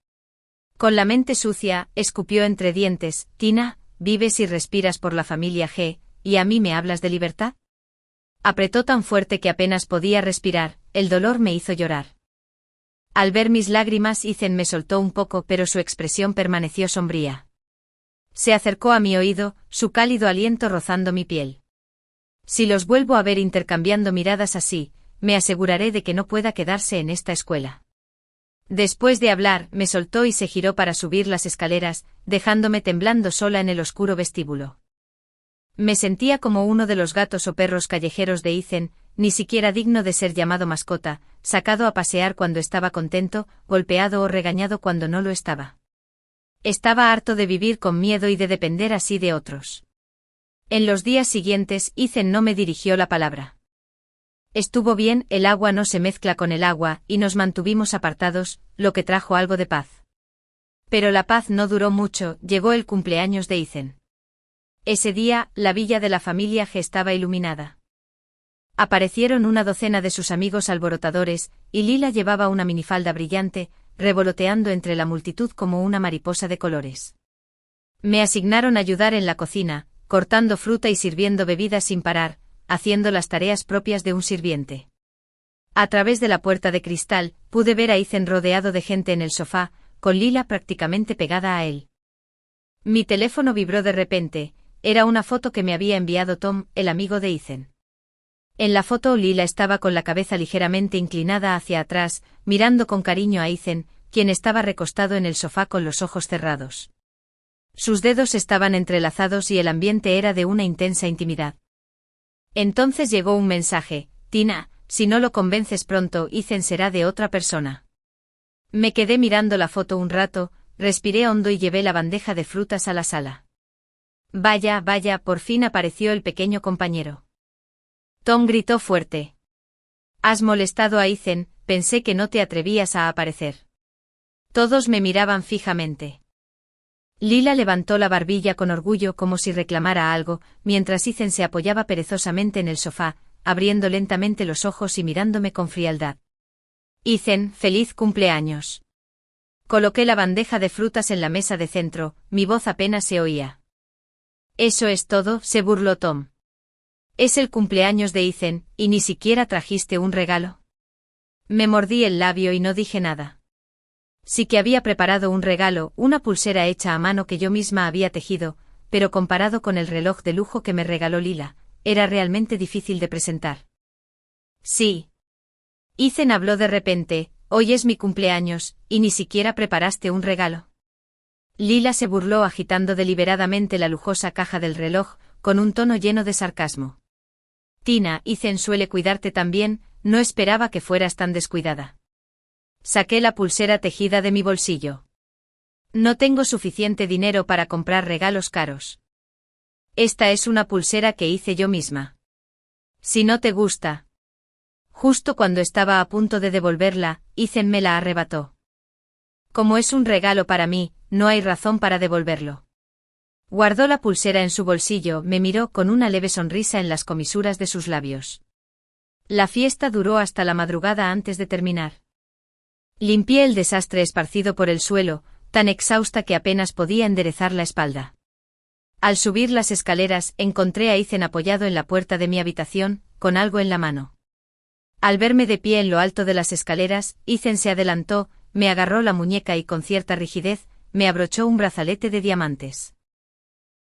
Con la mente sucia, escupió entre dientes, Tina, vives y respiras por la familia G, ¿y a mí me hablas de libertad? Apretó tan fuerte que apenas podía respirar, el dolor me hizo llorar. Al ver mis lágrimas, Ethan me soltó un poco, pero su expresión permaneció sombría. Se acercó a mi oído, su cálido aliento rozando mi piel. Si los vuelvo a ver intercambiando miradas así, me aseguraré de que no pueda quedarse en esta escuela. Después de hablar, me soltó y se giró para subir las escaleras, dejándome temblando sola en el oscuro vestíbulo. Me sentía como uno de los gatos o perros callejeros de Ethan, ni siquiera digno de ser llamado mascota, sacado a pasear cuando estaba contento, golpeado o regañado cuando no lo estaba. Estaba harto de vivir con miedo y de depender así de otros. En los días siguientes, Ethan no me dirigió la palabra. Estuvo bien, el agua no se mezcla con el agua, y nos mantuvimos apartados, lo que trajo algo de paz. Pero la paz no duró mucho, llegó el cumpleaños de Ethan. Ese día, la villa de la familia G estaba iluminada. Aparecieron una docena de sus amigos alborotadores, y Lila llevaba una minifalda brillante, revoloteando entre la multitud como una mariposa de colores. Me asignaron ayudar en la cocina, cortando fruta y sirviendo bebidas sin parar, haciendo las tareas propias de un sirviente. A través de la puerta de cristal, pude ver a Ethan rodeado de gente en el sofá, con Lila prácticamente pegada a él. Mi teléfono vibró de repente, era una foto que me había enviado Tom, el amigo de Ethan. En la foto Lila estaba con la cabeza ligeramente inclinada hacia atrás, mirando con cariño a Ethan, quien estaba recostado en el sofá con los ojos cerrados. Sus dedos estaban entrelazados y el ambiente era de una intensa intimidad. Entonces llegó un mensaje: Tina, si no lo convences pronto, Ethan será de otra persona. Me quedé mirando la foto un rato, respiré hondo y llevé la bandeja de frutas a la sala. Vaya, vaya, por fin apareció el pequeño compañero. Tom gritó fuerte. Has molestado a Ethan, pensé que no te atrevías a aparecer. Todos me miraban fijamente. Lila levantó la barbilla con orgullo como si reclamara algo, mientras Ethan se apoyaba perezosamente en el sofá, abriendo lentamente los ojos y mirándome con frialdad. Ethan, feliz cumpleaños. Coloqué la bandeja de frutas en la mesa de centro, mi voz apenas se oía. ¿Eso es todo?, se burló Tom. Es el cumpleaños de Ethan, y ni siquiera trajiste un regalo. Me mordí el labio y no dije nada. Sí que había preparado un regalo, una pulsera hecha a mano que yo misma había tejido, pero comparado con el reloj de lujo que me regaló Lila, era realmente difícil de presentar. Sí. Ethan habló de repente: hoy es mi cumpleaños, y ni siquiera preparaste un regalo. Lila se burló agitando deliberadamente la lujosa caja del reloj, con un tono lleno de sarcasmo. Tina, Ethan suele cuidarte tan bien, no esperaba que fueras tan descuidada. Saqué la pulsera tejida de mi bolsillo. No tengo suficiente dinero para comprar regalos caros. Esta es una pulsera que hice yo misma. Si no te gusta. Justo cuando estaba a punto de devolverla, Ethan me la arrebató. Como es un regalo para mí, no hay razón para devolverlo. Guardó la pulsera en su bolsillo, me miró con una leve sonrisa en las comisuras de sus labios. La fiesta duró hasta la madrugada antes de terminar. Limpié el desastre esparcido por el suelo, tan exhausta que apenas podía enderezar la espalda. Al subir las escaleras, encontré a Ethan apoyado en la puerta de mi habitación, con algo en la mano. Al verme de pie en lo alto de las escaleras, Ethan se adelantó, me agarró la muñeca y con cierta rigidez, me abrochó un brazalete de diamantes.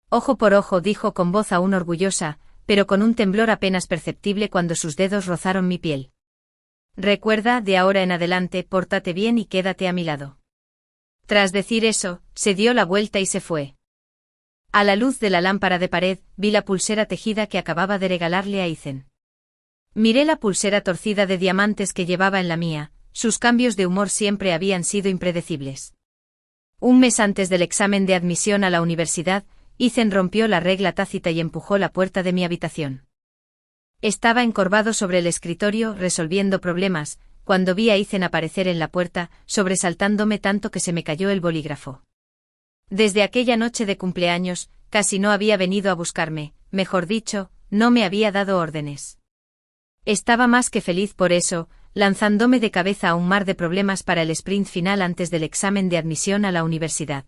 Ojo por ojo, dijo con voz aún orgullosa, pero con un temblor apenas perceptible cuando sus dedos rozaron mi piel. Recuerda, de ahora en adelante, pórtate bien y quédate a mi lado. Tras decir eso, se dio la vuelta y se fue. A la luz de la lámpara de pared, vi la pulsera tejida que acababa de regalarle a Ethan. Miré la pulsera torcida de diamantes que llevaba en la mía, sus cambios de humor siempre habían sido impredecibles. Un mes antes del examen de admisión a la universidad, Ethan rompió la regla tácita y empujó la puerta de mi habitación. Estaba encorvado sobre el escritorio resolviendo problemas, cuando vi a Ethan aparecer en la puerta, sobresaltándome tanto que se me cayó el bolígrafo. Desde aquella noche de cumpleaños, casi no había venido a buscarme, mejor dicho, no me había dado órdenes. Estaba más que feliz por eso, lanzándome de cabeza a un mar de problemas para el sprint final antes del examen de admisión a la universidad.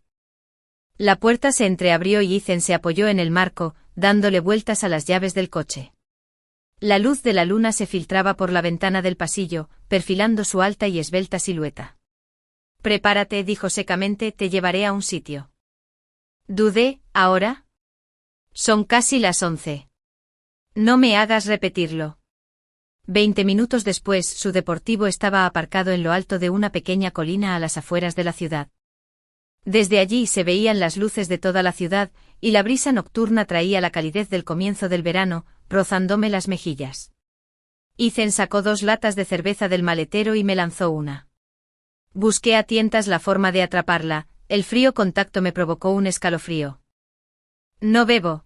La puerta se entreabrió y Ethan se apoyó en el marco, dándole vueltas a las llaves del coche. La luz de la luna se filtraba por la ventana del pasillo, perfilando su alta y esbelta silueta. «Prepárate», dijo secamente, «te llevaré a un sitio». Dudé, ¿ahora? Son casi las 11. No me hagas repetirlo. 20 minutos después, su deportivo estaba aparcado en lo alto de una pequeña colina a las afueras de la ciudad. Desde allí se veían las luces de toda la ciudad, y la brisa nocturna traía la calidez del comienzo del verano, rozándome las mejillas. Ethan sacó 2 latas de cerveza del maletero y me lanzó una. Busqué a tientas la forma de atraparla, el frío contacto me provocó un escalofrío. No bebo.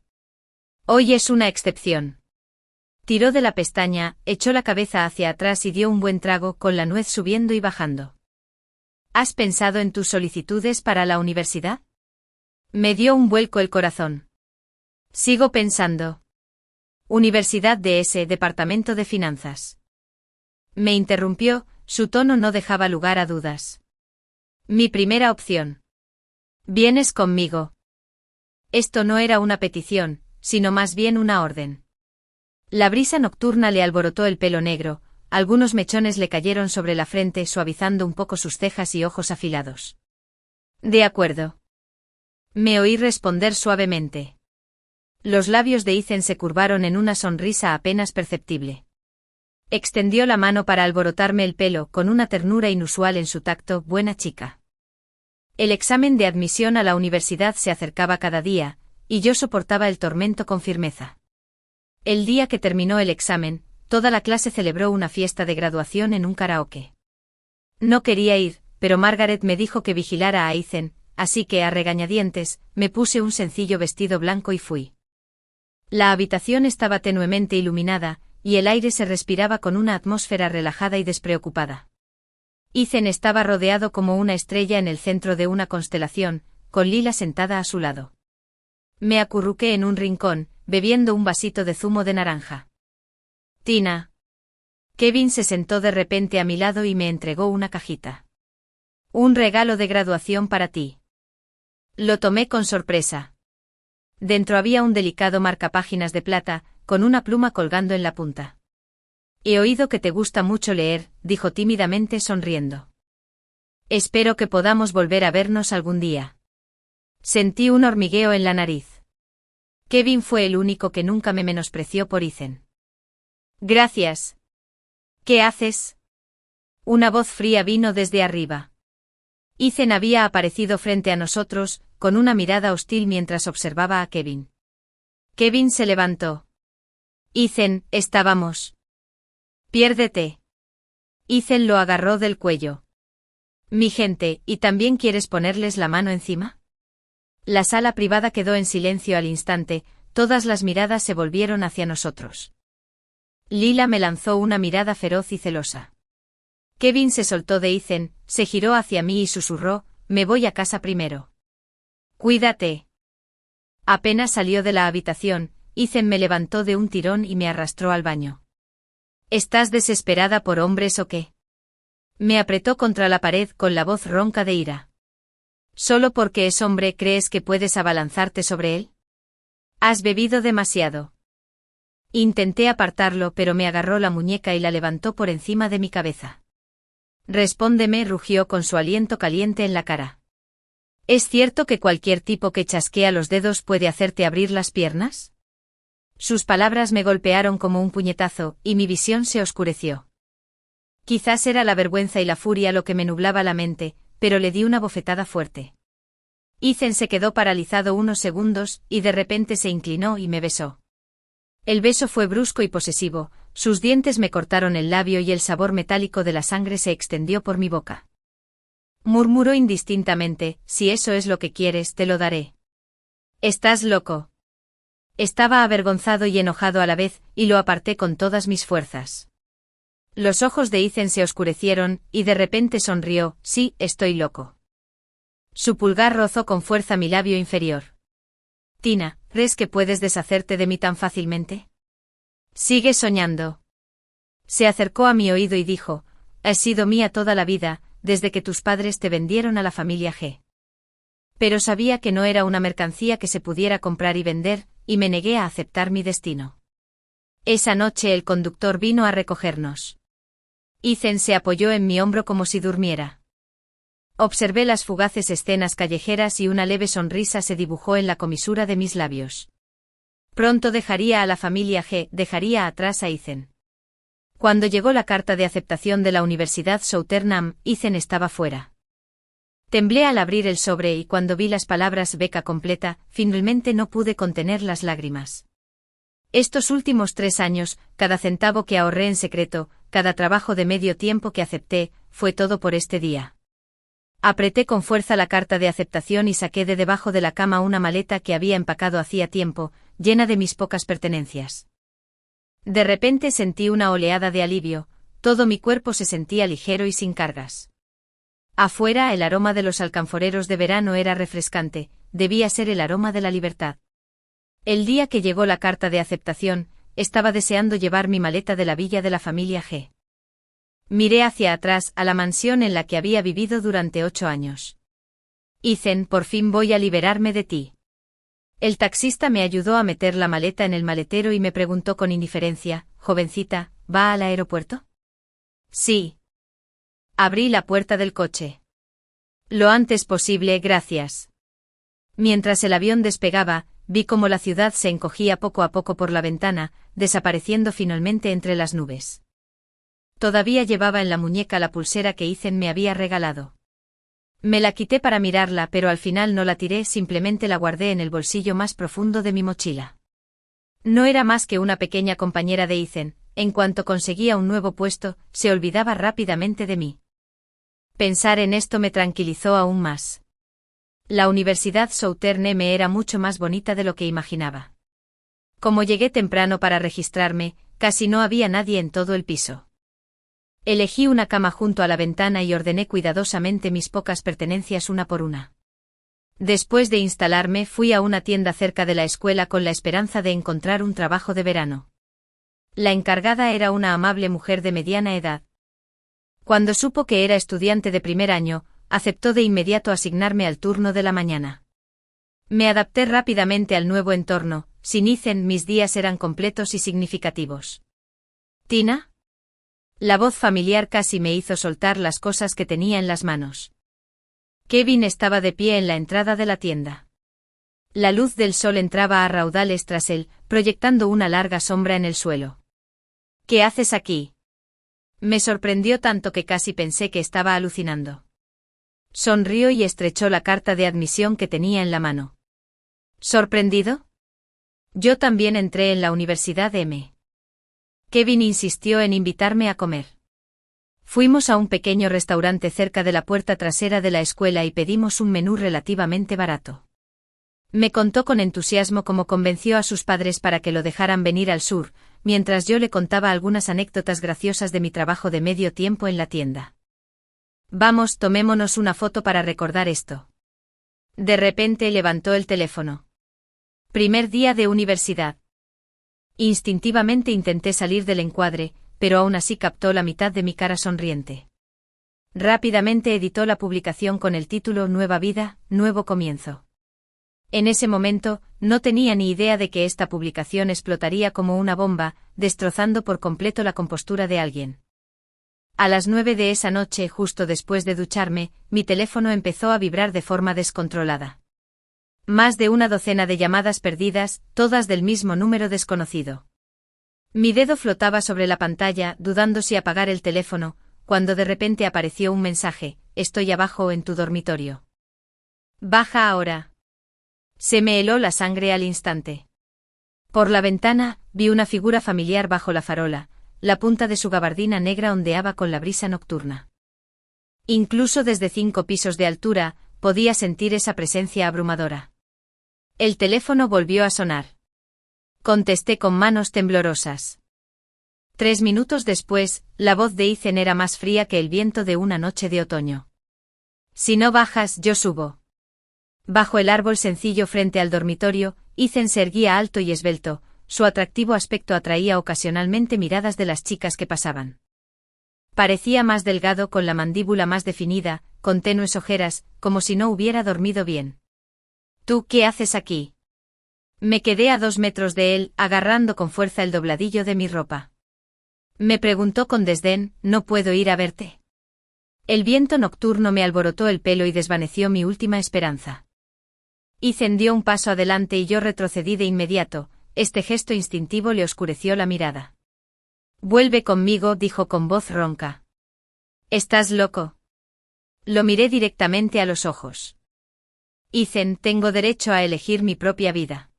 Hoy es una excepción. Tiró de la pestaña, echó la cabeza hacia atrás y dio un buen trago, con la nuez subiendo y bajando. ¿Has pensado en tus solicitudes para la universidad? Me dio un vuelco el corazón. Sigo pensando. Universidad de S. Departamento de Finanzas. Me interrumpió, su tono no dejaba lugar a dudas. Mi primera opción. ¿Vienes conmigo? Esto no era una petición, sino más bien una orden. La brisa nocturna le alborotó el pelo negro, algunos mechones le cayeron sobre la frente suavizando un poco sus cejas y ojos afilados. De acuerdo. Me oí responder suavemente. Los labios de Ethan se curvaron en una sonrisa apenas perceptible. Extendió la mano para alborotarme el pelo con una ternura inusual en su tacto, buena chica. El examen de admisión a la universidad se acercaba cada día, y yo soportaba el tormento con firmeza. El día que terminó el examen, toda la clase celebró una fiesta de graduación en un karaoke. No quería ir, pero Margaret me dijo que vigilara a Ethan, así que a regañadientes, me puse un sencillo vestido blanco y fui. La habitación estaba tenuemente iluminada, y el aire se respiraba con una atmósfera relajada y despreocupada. Ethan estaba rodeado como una estrella en el centro de una constelación, con Lila sentada a su lado. Me acurruqué en un rincón, bebiendo un vasito de zumo de naranja. Tina. Kevin se sentó de repente a mi lado y me entregó una cajita. Un regalo de graduación para ti. Lo tomé con sorpresa. Dentro había un delicado marcapáginas de plata, con una pluma colgando en la punta. He oído que te gusta mucho leer, dijo tímidamente sonriendo. Espero que podamos volver a vernos algún día. Sentí un hormigueo en la nariz. Kevin fue el único que nunca me menospreció por Ethan. Gracias. ¿Qué haces? Una voz fría vino desde arriba. Ethan había aparecido frente a nosotros, con una mirada hostil mientras observaba a Kevin. Kevin se levantó. Ethan, estábamos. Piérdete. Ethan lo agarró del cuello. Mi gente, ¿y también quieres ponerles la mano encima? La sala privada quedó en silencio al instante, todas las miradas se volvieron hacia nosotros. Lila me lanzó una mirada feroz y celosa. Kevin se soltó de Ethan, se giró hacia mí y susurró, me voy a casa primero. Cuídate. Apenas salió de la habitación, Ethan me levantó de un tirón y me arrastró al baño. ¿Estás desesperada por hombres o qué? Me apretó contra la pared con la voz ronca de ira. ¿Solo porque es hombre crees que puedes abalanzarte sobre él? Has bebido demasiado. Intenté apartarlo pero me agarró la muñeca y la levantó por encima de mi cabeza. Respóndeme, rugió con su aliento caliente en la cara. ¿Es cierto que cualquier tipo que chasquea los dedos puede hacerte abrir las piernas? Sus palabras me golpearon como un puñetazo, y mi visión se oscureció. Quizás era la vergüenza y la furia lo que me nublaba la mente, pero le di una bofetada fuerte. Ethan se quedó paralizado unos segundos, y de repente se inclinó y me besó. El beso fue brusco y posesivo, sus dientes me cortaron el labio y el sabor metálico de la sangre se extendió por mi boca. Murmuró indistintamente, si eso es lo que quieres, te lo daré. ¿Estás loco? Estaba avergonzado y enojado a la vez, y lo aparté con todas mis fuerzas. Los ojos de Ethan se oscurecieron, y de repente sonrió, sí, estoy loco. Su pulgar rozó con fuerza mi labio inferior. Tina, ¿crees que puedes deshacerte de mí tan fácilmente? Sigue soñando. Se acercó a mi oído y dijo, has sido mía toda la vida, desde que tus padres te vendieron a la familia G. Pero sabía que no era una mercancía que se pudiera comprar y vender, y me negué a aceptar mi destino. Esa noche el conductor vino a recogernos. Ethan se apoyó en mi hombro como si durmiera. Observé las fugaces escenas callejeras y una leve sonrisa se dibujó en la comisura de mis labios. Pronto dejaría a la familia G, dejaría atrás a Ethan. Cuando llegó la carta de aceptación de la Universidad Southern, Ethan estaba fuera. Temblé al abrir el sobre y cuando vi las palabras beca completa, finalmente no pude contener las lágrimas. Estos últimos 3 años, cada centavo que ahorré en secreto, cada trabajo de medio tiempo que acepté, fue todo por este día. Apreté con fuerza la carta de aceptación y saqué de debajo de la cama una maleta que había empacado hacía tiempo, llena de mis pocas pertenencias. De repente sentí una oleada de alivio, todo mi cuerpo se sentía ligero y sin cargas. Afuera el aroma de los alcanforeros de verano era refrescante, debía ser el aroma de la libertad. El día que llegó la carta de aceptación, estaba deseando llevar mi maleta de la villa de la familia G. Miré hacia atrás a la mansión en la que había vivido durante 8 años. Ethan, por fin voy a liberarme de ti. El taxista me ayudó a meter la maleta en el maletero y me preguntó con indiferencia, jovencita, ¿va al aeropuerto? Sí. Abrí la puerta del coche. Lo antes posible, gracias. Mientras el avión despegaba, vi cómo la ciudad se encogía poco a poco por la ventana, desapareciendo finalmente entre las nubes. Todavía llevaba en la muñeca la pulsera que Ethan me había regalado. Me la quité para mirarla, pero al final no la tiré, simplemente la guardé en el bolsillo más profundo de mi mochila. No era más que una pequeña compañera de Ethan, en cuanto conseguía un nuevo puesto, se olvidaba rápidamente de mí. Pensar en esto me tranquilizó aún más. La Universidad Southern me era mucho más bonita de lo que imaginaba. Como llegué temprano para registrarme, casi no había nadie en todo el piso. Elegí una cama junto a la ventana y ordené cuidadosamente mis pocas pertenencias una por una. Después de instalarme, fui a una tienda cerca de la escuela con la esperanza de encontrar un trabajo de verano. La encargada era una amable mujer de mediana edad. Cuando supo que era estudiante de primer año, aceptó de inmediato asignarme al turno de la mañana. Me adapté rápidamente al nuevo entorno, sin Ethan mis días eran completos y significativos. ¿Tina? La voz familiar casi me hizo soltar las cosas que tenía en las manos. Kevin estaba de pie en la entrada de la tienda. La luz del sol entraba a raudales tras él, proyectando una larga sombra en el suelo. ¿Qué haces aquí? Me sorprendió tanto que casi pensé que estaba alucinando. Sonrió y estrechó la carta de admisión que tenía en la mano. ¿Sorprendido? Yo también entré en la Universidad M. Kevin insistió en invitarme a comer. Fuimos a un pequeño restaurante cerca de la puerta trasera de la escuela y pedimos un menú relativamente barato. Me contó con entusiasmo cómo convenció a sus padres para que lo dejaran venir al sur, mientras yo le contaba algunas anécdotas graciosas de mi trabajo de medio tiempo en la tienda. Vamos, tomémonos una foto para recordar esto. De repente levantó el teléfono. Primer día de universidad. Instintivamente intenté salir del encuadre, pero aún así captó la mitad de mi cara sonriente. Rápidamente editó la publicación con el título Nueva vida, nuevo comienzo. En ese momento, no tenía ni idea de que esta publicación explotaría como una bomba, destrozando por completo la compostura de alguien. A las 9 de esa noche, justo después de ducharme, mi teléfono empezó a vibrar de forma descontrolada. Más de una docena de llamadas perdidas, todas del mismo número desconocido. Mi dedo flotaba sobre la pantalla, dudando si apagar el teléfono, cuando de repente apareció un mensaje: estoy abajo en tu dormitorio. Baja ahora. Se me heló la sangre al instante. Por la ventana, vi una figura familiar bajo la farola, la punta de su gabardina negra ondeaba con la brisa nocturna. Incluso desde 5 pisos de altura, podía sentir esa presencia abrumadora. El teléfono volvió a sonar. Contesté con manos temblorosas. 3 minutos después, la voz de Ethan era más fría que el viento de una noche de otoño. Si no bajas, yo subo. Bajo el árbol sencillo frente al dormitorio, Ethan se erguía alto y esbelto, su atractivo aspecto atraía ocasionalmente miradas de las chicas que pasaban. Parecía más delgado, con la mandíbula más definida, con tenues ojeras, como si no hubiera dormido bien. ¿Tú qué haces aquí? Me quedé a 2 metros de él, agarrando con fuerza el dobladillo de mi ropa. Me preguntó con desdén, ¿no puedo ir a verte? El viento nocturno me alborotó el pelo y desvaneció mi última esperanza. Ethan dio un paso adelante y yo retrocedí de inmediato, este gesto instintivo le oscureció la mirada. Vuelve conmigo, dijo con voz ronca. ¿Estás loco? Lo miré directamente a los ojos. Ethan, tengo derecho a elegir mi propia vida.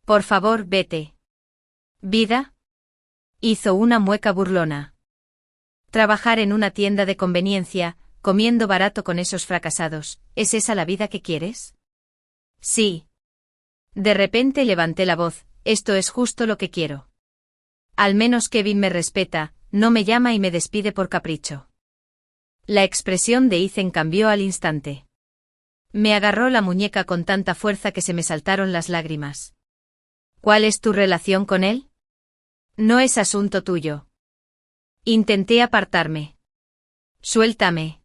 Por favor, vete. ¿Vida? Hizo una mueca burlona. Trabajar en una tienda de conveniencia, comiendo barato con esos fracasados, ¿es esa la vida que quieres? Sí. De repente levanté la voz, esto es justo lo que quiero. Al menos Kevin me respeta, no me llama y me despide por capricho. La expresión de Ethan cambió al instante. Me agarró la muñeca con tanta fuerza que se me saltaron las lágrimas. ¿Cuál es tu relación con él? No es asunto tuyo. Intenté apartarme. Suéltame.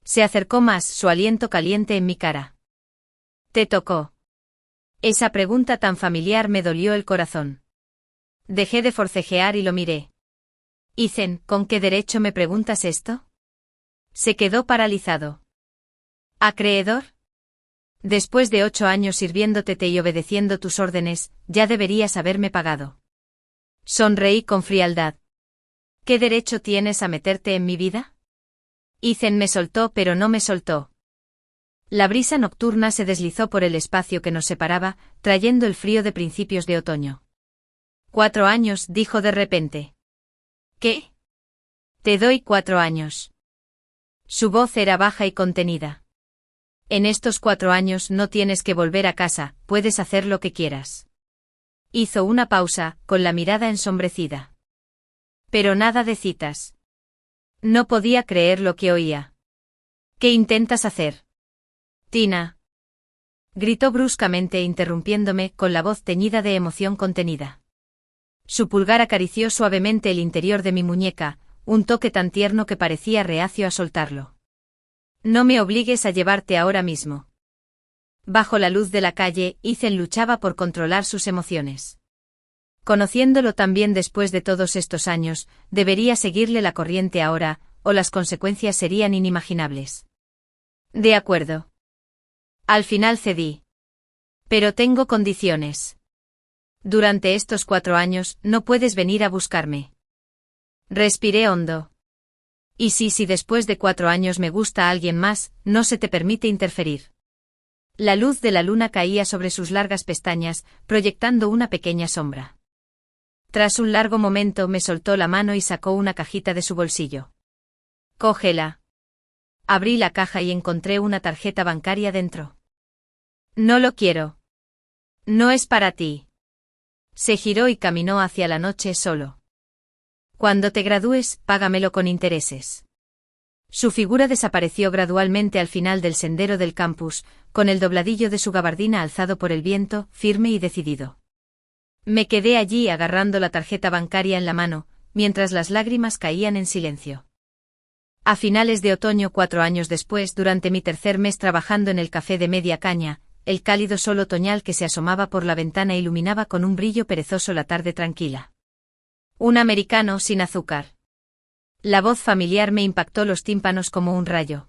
Se acercó más, su aliento caliente en mi cara. ¿Te tocó? Esa pregunta tan familiar me dolió el corazón. Dejé de forcejear y lo miré. Ethan, ¿con qué derecho me preguntas esto? Se quedó paralizado. ¿Acreedor? Después de 8 años sirviéndote y obedeciendo tus órdenes, ya deberías haberme pagado. Sonreí con frialdad. ¿Qué derecho tienes a meterte en mi vida? Ethan me soltó, pero no me soltó. La brisa nocturna se deslizó por el espacio que nos separaba, trayendo el frío de principios de otoño. 4 años, dijo de repente. ¿Qué? Te doy 4 años. Su voz era baja y contenida. En estos 4 años no tienes que volver a casa, puedes hacer lo que quieras. Hizo una pausa, con la mirada ensombrecida. Pero nada de citas. No podía creer lo que oía. ¿Qué intentas hacer? Tina. Gritó bruscamente interrumpiéndome con la voz teñida de emoción contenida. Su pulgar acarició suavemente el interior de mi muñeca, un toque tan tierno que parecía reacio a soltarlo. No me obligues a llevarte ahora mismo. Bajo la luz de la calle, Ethan luchaba por controlar sus emociones. Conociéndolo tan bien después de todos estos años, debería seguirle la corriente ahora, o las consecuencias serían inimaginables. De acuerdo. Al final cedí. Pero tengo condiciones. Durante estos 4 años, no puedes venir a buscarme. Respiré hondo. Y si después de 4 años me gusta alguien más, no se te permite interferir. La luz de la luna caía sobre sus largas pestañas, proyectando una pequeña sombra. Tras un largo momento me soltó la mano y sacó una cajita de su bolsillo. Cógela. Abrí la caja y encontré una tarjeta bancaria dentro. No lo quiero. No es para ti. Se giró y caminó hacia la noche solo. Cuando te gradúes, págamelo con intereses. Su figura desapareció gradualmente al final del sendero del campus, con el dobladillo de su gabardina alzado por el viento, firme y decidido. Me quedé allí agarrando la tarjeta bancaria en la mano, mientras las lágrimas caían en silencio. A finales de otoño 4 años después, durante mi tercer mes trabajando en el café de Media Caña, el cálido sol otoñal que se asomaba por la ventana iluminaba con un brillo perezoso la tarde tranquila. Un americano sin azúcar. La voz familiar me impactó los tímpanos como un rayo.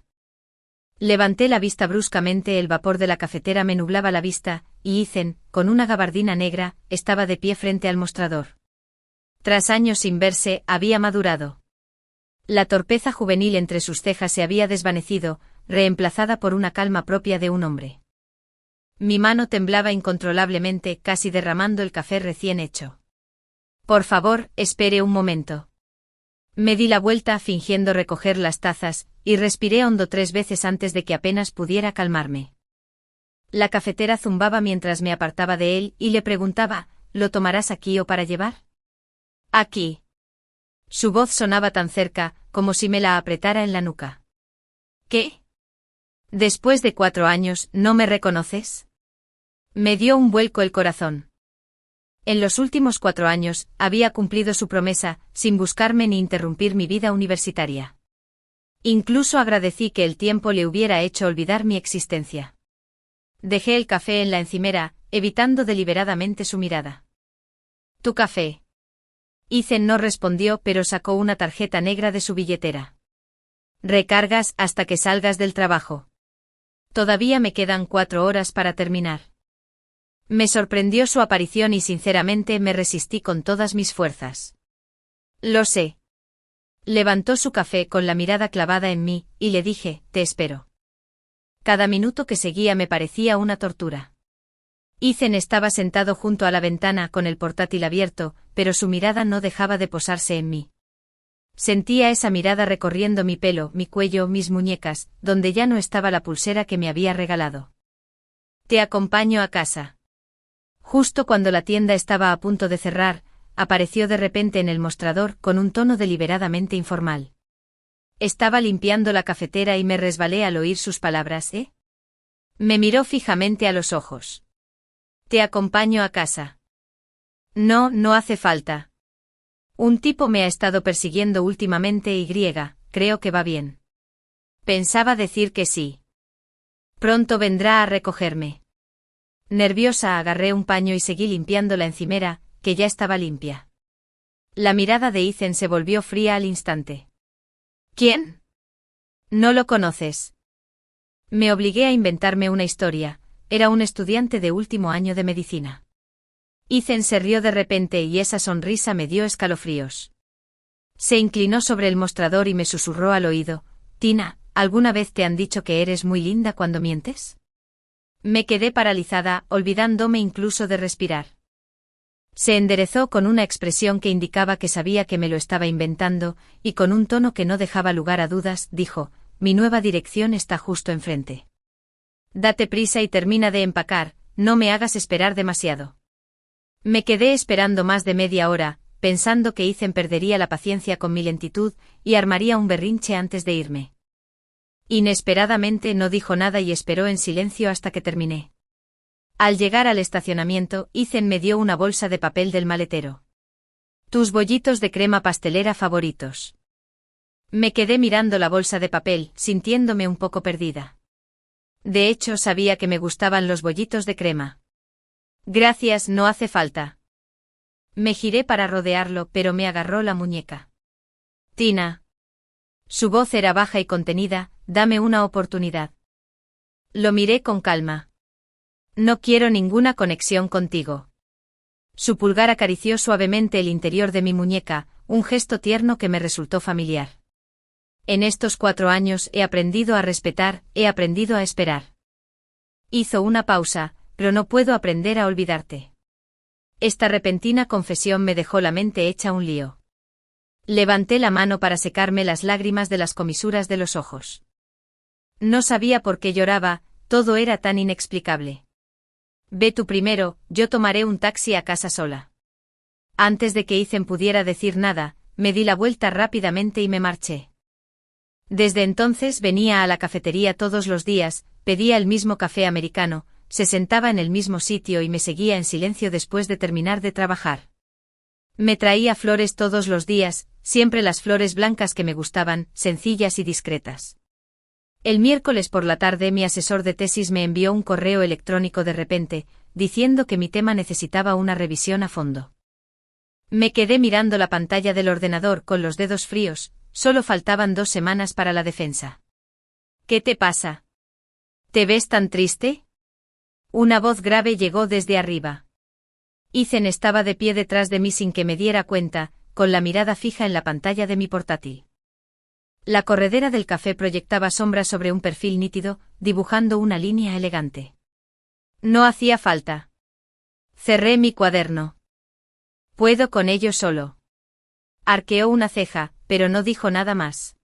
Levanté la vista bruscamente, el vapor de la cafetera me nublaba la vista, y Ethan, con una gabardina negra, estaba de pie frente al mostrador. Tras años sin verse, había madurado. La torpeza juvenil entre sus cejas se había desvanecido, reemplazada por una calma propia de un hombre. Mi mano temblaba incontrolablemente, casi derramando el café recién hecho. Por favor, espere un momento. Me di la vuelta fingiendo recoger las tazas, y respiré hondo 3 veces antes de que apenas pudiera calmarme. La cafetera zumbaba mientras me apartaba de él y le preguntaba, ¿lo tomarás aquí o para llevar? Aquí. Su voz sonaba tan cerca, como si me la apretara en la nuca. ¿Qué? Después de 4 años, ¿no me reconoces? Me dio un vuelco el corazón. En los últimos 4 años, había cumplido su promesa, sin buscarme ni interrumpir mi vida universitaria. Incluso agradecí que el tiempo le hubiera hecho olvidar mi existencia. Dejé el café en la encimera, evitando deliberadamente su mirada. «Tu café». Ethan no respondió, pero sacó una tarjeta negra de su billetera. «Recargas hasta que salgas del trabajo. Todavía me quedan 4 horas para terminar». Me sorprendió su aparición y sinceramente me resistí con todas mis fuerzas. «Lo sé». Levantó su café con la mirada clavada en mí, y le dije, «Te espero». Cada minuto que seguía me parecía una tortura. Ethan estaba sentado junto a la ventana con el portátil abierto, pero su mirada no dejaba de posarse en mí. Sentía esa mirada recorriendo mi pelo, mi cuello, mis muñecas, donde ya no estaba la pulsera que me había regalado. «Te acompaño a casa». Justo cuando la tienda estaba a punto de cerrar, apareció de repente en el mostrador con un tono deliberadamente informal. Estaba limpiando la cafetera y me resbalé al oír sus palabras, ¿eh? Me miró fijamente a los ojos. «Te acompaño a casa». «No, no hace falta. Un tipo me ha estado persiguiendo últimamente y creo que va bien». Pensaba decir que sí. «Pronto vendrá a recogerme». Nerviosa agarré un paño y seguí limpiando la encimera, que ya estaba limpia. La mirada de Ethan se volvió fría al instante. «¿Quién? No lo conoces». Me obligué a inventarme una historia. Era un estudiante de último año de medicina. Ethan se rió de repente y esa sonrisa me dio escalofríos. Se inclinó sobre el mostrador y me susurró al oído, «Tina, ¿alguna vez te han dicho que eres muy linda cuando mientes?». Me quedé paralizada, olvidándome incluso de respirar. Se enderezó con una expresión que indicaba que sabía que me lo estaba inventando, y con un tono que no dejaba lugar a dudas, dijo, «Mi nueva dirección está justo enfrente. Date prisa y termina de empacar, no me hagas esperar demasiado». Me quedé esperando más de media hora, pensando que Ethan perdería la paciencia con mi lentitud y armaría un berrinche antes de irme. Inesperadamente no dijo nada y esperó en silencio hasta que terminé. Al llegar al estacionamiento, Ethan me dio una bolsa de papel del maletero. «Tus bollitos de crema pastelera favoritos». Me quedé mirando la bolsa de papel, sintiéndome un poco perdida. De hecho, sabía que me gustaban los bollitos de crema. «Gracias, no hace falta». Me giré para rodearlo, pero me agarró la muñeca. «Tina». Su voz era baja y contenida, «Dame una oportunidad». Lo miré con calma. «No quiero ninguna conexión contigo». Su pulgar acarició suavemente el interior de mi muñeca, un gesto tierno que me resultó familiar. En estos 4 años he aprendido a respetar, he aprendido a esperar. Hizo una pausa, «Pero no puedo aprender a olvidarte». Esta repentina confesión me dejó la mente hecha un lío. Levanté la mano para secarme las lágrimas de las comisuras de los ojos. No sabía por qué lloraba, todo era tan inexplicable. «Ve tú primero, yo tomaré un taxi a casa sola». Antes de que Ethan pudiera decir nada, me di la vuelta rápidamente y me marché. Desde entonces venía a la cafetería todos los días, pedía el mismo café americano, se sentaba en el mismo sitio y me seguía en silencio después de terminar de trabajar. Me traía flores todos los días, siempre las flores blancas que me gustaban, sencillas y discretas. El miércoles por la tarde mi asesor de tesis me envió un correo electrónico de repente, diciendo que mi tema necesitaba una revisión a fondo. Me quedé mirando la pantalla del ordenador con los dedos fríos, solo faltaban 2 semanas para la defensa. «¿Qué te pasa? ¿Te ves tan triste?». Una voz grave llegó desde arriba. Ethan estaba de pie detrás de mí sin que me diera cuenta, con la mirada fija en la pantalla de mi portátil. La corredera del café proyectaba sombras sobre un perfil nítido, dibujando una línea elegante. No hacía falta. Cerré mi cuaderno. «Puedo con ello solo». Arqueó una ceja, pero no dijo nada más.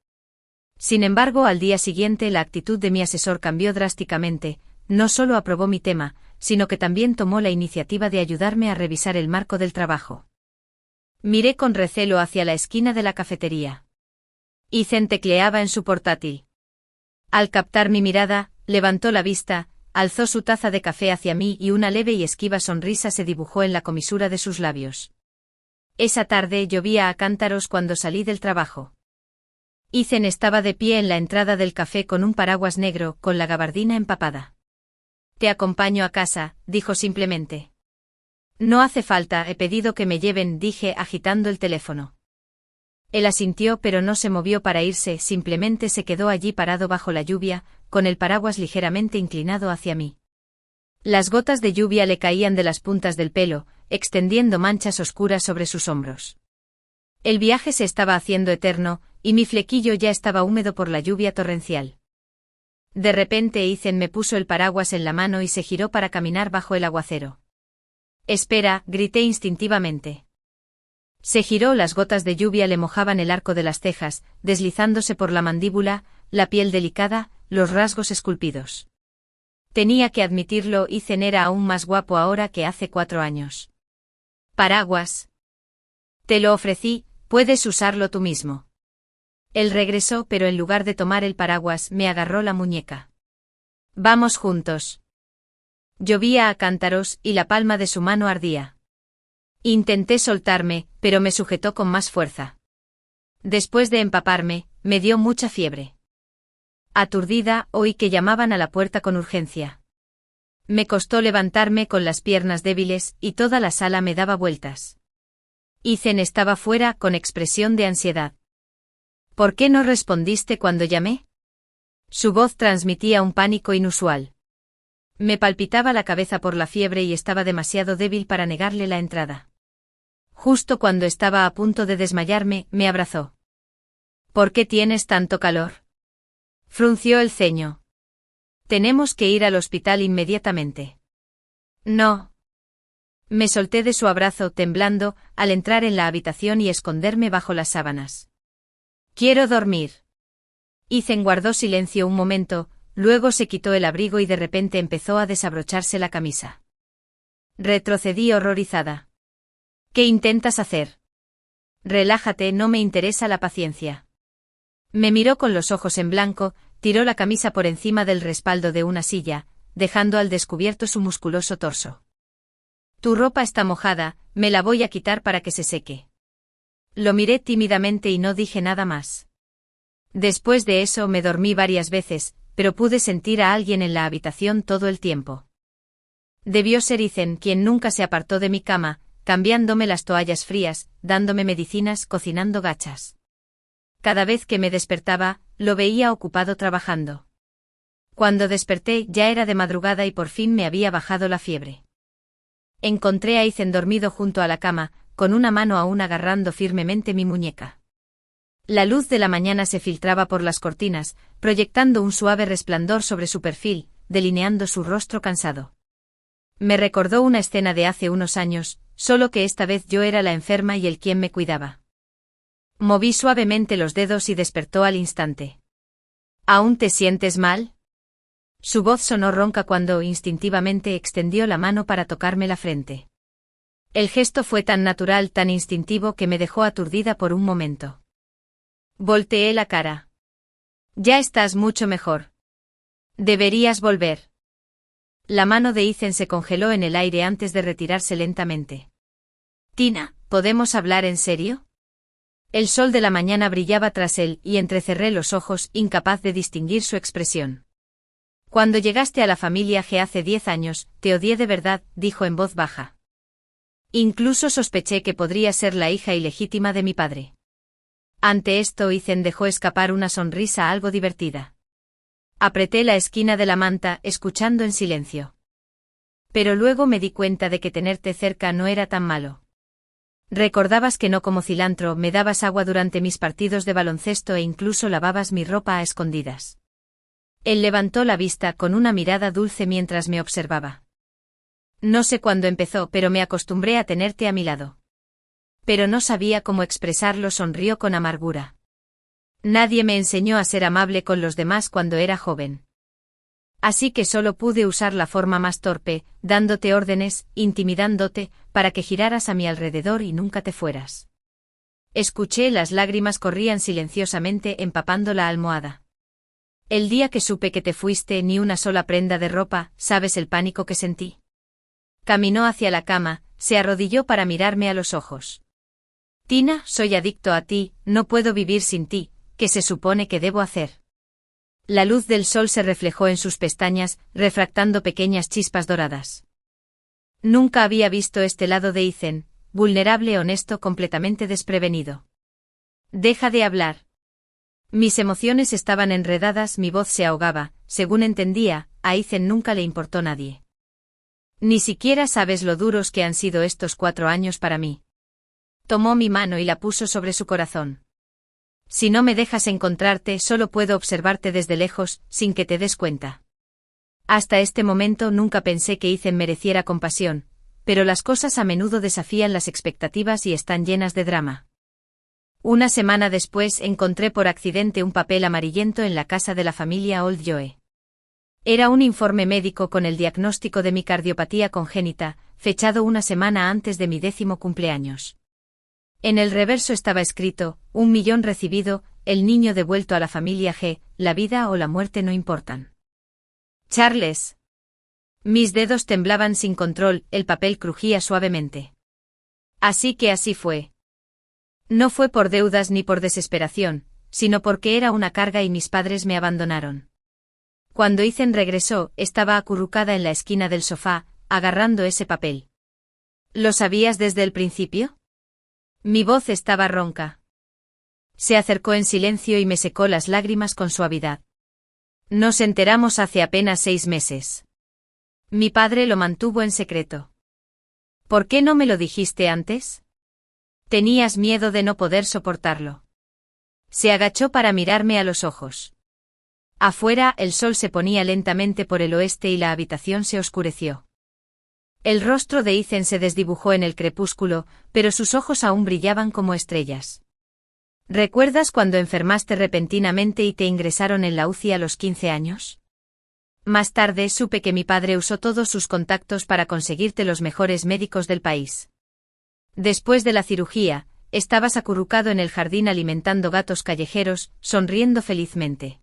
Sin embargo, al día siguiente la actitud de mi asesor cambió drásticamente, no solo aprobó mi tema, sino que también tomó la iniciativa de ayudarme a revisar el marco del trabajo. Miré con recelo hacia la esquina de la cafetería. Ethan tecleaba en su portátil. Al captar mi mirada, levantó la vista, alzó su taza de café hacia mí y una leve y esquiva sonrisa se dibujó en la comisura de sus labios. Esa tarde llovía a cántaros cuando salí del trabajo. Ethan estaba de pie en la entrada del café con un paraguas negro, con la gabardina empapada. Te acompaño a casa, dijo simplemente. No hace falta, he pedido que me lleven, dije agitando el teléfono. Él asintió pero no se movió para irse, simplemente se quedó allí parado bajo la lluvia, con el paraguas ligeramente inclinado hacia mí. Las gotas de lluvia le caían de las puntas del pelo, extendiendo manchas oscuras sobre sus hombros. El viaje se estaba haciendo eterno, y mi flequillo ya estaba húmedo por la lluvia torrencial. De repente Ethan me puso el paraguas en la mano y se giró para caminar bajo el aguacero. «Espera», grité instintivamente. Se giró, las gotas de lluvia le mojaban el arco de las cejas, deslizándose por la mandíbula, la piel delicada, los rasgos esculpidos. Tenía que admitirlo, Ethan era aún más guapo ahora que hace 4 años. «Paraguas. Te lo ofrecí, puedes usarlo tú mismo». Él regresó, pero en lugar de tomar el paraguas, me agarró la muñeca. «Vamos juntos». Llovía a cántaros, y la palma de su mano ardía. Intenté soltarme, pero me sujetó con más fuerza. Después de empaparme, me dio mucha fiebre. Aturdida, oí que llamaban a la puerta con urgencia. Me costó levantarme con las piernas débiles, y toda la sala me daba vueltas. Ethan estaba fuera, con expresión de ansiedad. «¿Por qué no respondiste cuando llamé?». Su voz transmitía un pánico inusual. Me palpitaba la cabeza por la fiebre y estaba demasiado débil para negarle la entrada. Justo cuando estaba a punto de desmayarme, me abrazó. «¿Por qué tienes tanto calor?». Frunció el ceño. «Tenemos que ir al hospital inmediatamente». «No». Me solté de su abrazo temblando, al entrar en la habitación y esconderme bajo las sábanas. «Quiero dormir». Ethan guardó silencio un momento, luego se quitó el abrigo y de repente empezó a desabrocharse la camisa. Retrocedí horrorizada. «¿Qué intentas hacer?». «Relájate, no me interesa la paciencia». Me miró con los ojos en blanco, tiró la camisa por encima del respaldo de una silla, dejando al descubierto su musculoso torso. «Tu ropa está mojada, me la voy a quitar para que se seque». Lo miré tímidamente y no dije nada más. Después de eso me dormí varias veces, pero pude sentir a alguien en la habitación todo el tiempo. Debió ser Ethan, quien nunca se apartó de mi cama, cambiándome las toallas frías, dándome medicinas, cocinando gachas. Cada vez que me despertaba, lo veía ocupado trabajando. Cuando desperté ya era de madrugada y por fin me había bajado la fiebre. Encontré a Ethan dormido junto a la cama, con una mano aún agarrando firmemente mi muñeca. La luz de la mañana se filtraba por las cortinas, proyectando un suave resplandor sobre su perfil, delineando su rostro cansado. Me recordó una escena de hace unos años, solo que esta vez yo era la enferma y él quien me cuidaba. Moví suavemente los dedos y despertó al instante. «¿Aún te sientes mal?». Su voz sonó ronca cuando instintivamente extendió la mano para tocarme la frente. El gesto fue tan natural, tan instintivo que me dejó aturdida por un momento. Volteé la cara. «Ya estás mucho mejor. Deberías volver». La mano de Ethan se congeló en el aire antes de retirarse lentamente. «Tina, ¿podemos hablar en serio?». El sol de la mañana brillaba tras él y entrecerré los ojos, incapaz de distinguir su expresión. «Cuando llegaste a la familia G hace 10 años, te odié de verdad», dijo en voz baja. «Incluso sospeché que podría ser la hija ilegítima de mi padre». Ante esto Ethan dejó escapar una sonrisa algo divertida. Apreté la esquina de la manta, escuchando en silencio. Pero luego me di cuenta de que tenerte cerca no era tan malo. Recordabas que no como cilantro, me dabas agua durante mis partidos de baloncesto e incluso lavabas mi ropa a escondidas. Él levantó la vista con una mirada dulce mientras me observaba. «No sé cuándo empezó, pero me acostumbré a tenerte a mi lado». Pero no sabía cómo expresarlo, sonrió con amargura. «Nadie me enseñó a ser amable con los demás cuando era joven. Así que solo pude usar la forma más torpe, dándote órdenes, intimidándote, para que giraras a mi alrededor y nunca te fueras». Escuché, las lágrimas corrían silenciosamente empapando la almohada. «El día que supe que te fuiste, ni una sola prenda de ropa, ¿sabes el pánico que sentí?». Caminó hacia la cama, se arrodilló para mirarme a los ojos. «Tina, soy adicto a ti, no puedo vivir sin ti, ¿qué se supone que debo hacer?». La luz del sol se reflejó en sus pestañas, refractando pequeñas chispas doradas. Nunca había visto este lado de Ethan, vulnerable, honesto, completamente desprevenido. Deja de hablar. Mis emociones estaban enredadas, mi voz se ahogaba, según entendía, a Ethan nunca le importó nadie. Ni siquiera sabes lo duros que han sido estos 4 años para mí. Tomó mi mano y la puso sobre su corazón. Si no me dejas encontrarte, solo puedo observarte desde lejos, sin que te des cuenta. Hasta este momento nunca pensé que Ethan mereciera compasión, pero las cosas a menudo desafían las expectativas y están llenas de drama. Una semana después encontré por accidente un papel amarillento en la casa de la familia Oldjoe. Era un informe médico con el diagnóstico de mi cardiopatía congénita, fechado una semana antes de mi 10º cumpleaños. En el reverso estaba escrito: 1 millón recibido, el niño devuelto a la familia G, la vida o la muerte no importan. Charles. Mis dedos temblaban sin control, el papel crujía suavemente. Así que así fue. No fue por deudas ni por desesperación, sino porque era una carga y mis padres me abandonaron. Cuando Ethan regresó, estaba acurrucada en la esquina del sofá, agarrando ese papel. ¿Lo sabías desde el principio? Mi voz estaba ronca. Se acercó en silencio y me secó las lágrimas con suavidad. Nos enteramos hace apenas 6 meses. Mi padre lo mantuvo en secreto. ¿Por qué no me lo dijiste antes? Tenías miedo de no poder soportarlo. Se agachó para mirarme a los ojos. Afuera, el sol se ponía lentamente por el oeste y la habitación se oscureció. El rostro de Ethan se desdibujó en el crepúsculo, pero sus ojos aún brillaban como estrellas. ¿Recuerdas cuando enfermaste repentinamente y te ingresaron en la UCI a los 15 años? Más tarde supe que mi padre usó todos sus contactos para conseguirte los mejores médicos del país. Después de la cirugía, estabas acurrucado en el jardín alimentando gatos callejeros, sonriendo felizmente.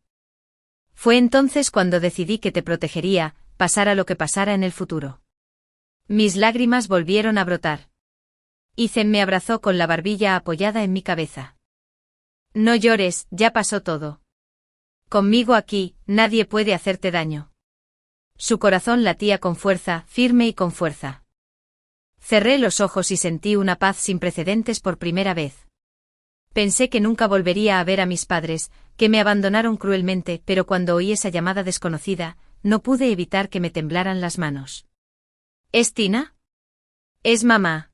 Fue entonces cuando decidí que te protegería, pasara lo que pasara en el futuro. Mis lágrimas volvieron a brotar. Ethan me abrazó con la barbilla apoyada en mi cabeza. No llores, ya pasó todo. Conmigo aquí, nadie puede hacerte daño. Su corazón latía con fuerza, firme y con fuerza. Cerré los ojos y sentí una paz sin precedentes por primera vez. Pensé que nunca volvería a ver a mis padres, que me abandonaron cruelmente, pero cuando oí esa llamada desconocida, no pude evitar que me temblaran las manos. ¿Es Tina? Es mamá.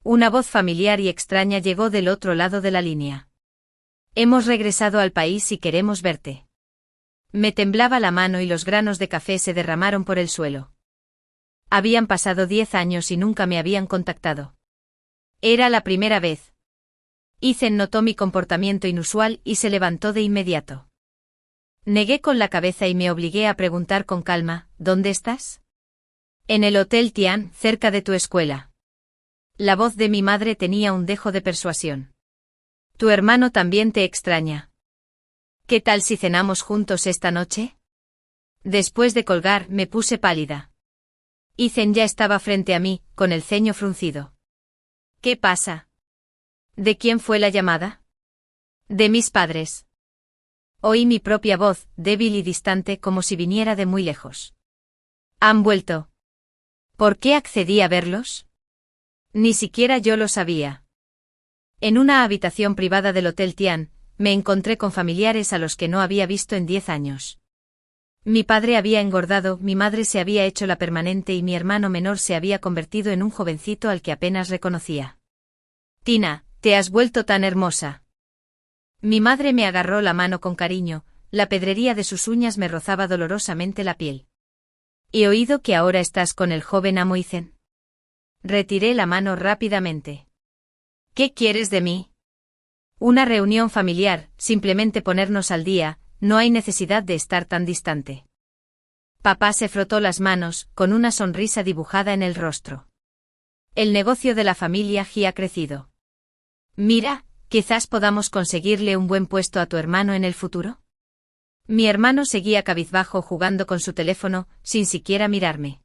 Una voz familiar y extraña llegó del otro lado de la línea. Hemos regresado al país y queremos verte. Me temblaba la mano y los granos de café se derramaron por el suelo. Habían pasado 10 años y nunca me habían contactado. Era la primera vez. Ethan notó mi comportamiento inusual y se levantó de inmediato. Negué con la cabeza y me obligué a preguntar con calma: ¿dónde estás? En el Hotel Tian, cerca de tu escuela. La voz de mi madre tenía un dejo de persuasión. Tu hermano también te extraña. ¿Qué tal si cenamos juntos esta noche? Después de colgar, me puse pálida. Ethan ya estaba frente a mí, con el ceño fruncido. ¿Qué pasa? ¿De quién fue la llamada? De mis padres. Oí mi propia voz, débil y distante, como si viniera de muy lejos. Han vuelto. ¿Por qué accedí a verlos? Ni siquiera yo lo sabía. En una habitación privada del Hotel Tian, me encontré con familiares a los que no había visto en 10 años. Mi padre había engordado, mi madre se había hecho la permanente y mi hermano menor se había convertido en un jovencito al que apenas reconocía. Tina, te has vuelto tan hermosa. Mi madre me agarró la mano con cariño, la pedrería de sus uñas me rozaba dolorosamente la piel. He oído que ahora estás con el joven amo Ethan. Retiré la mano rápidamente. ¿Qué quieres de mí? Una reunión familiar, simplemente ponernos al día, no hay necesidad de estar tan distante. Papá se frotó las manos, con una sonrisa dibujada en el rostro. El negocio de la familia G ha crecido. Mira, quizás podamos conseguirle un buen puesto a tu hermano en el futuro. Mi hermano seguía cabizbajo jugando con su teléfono, sin siquiera mirarme.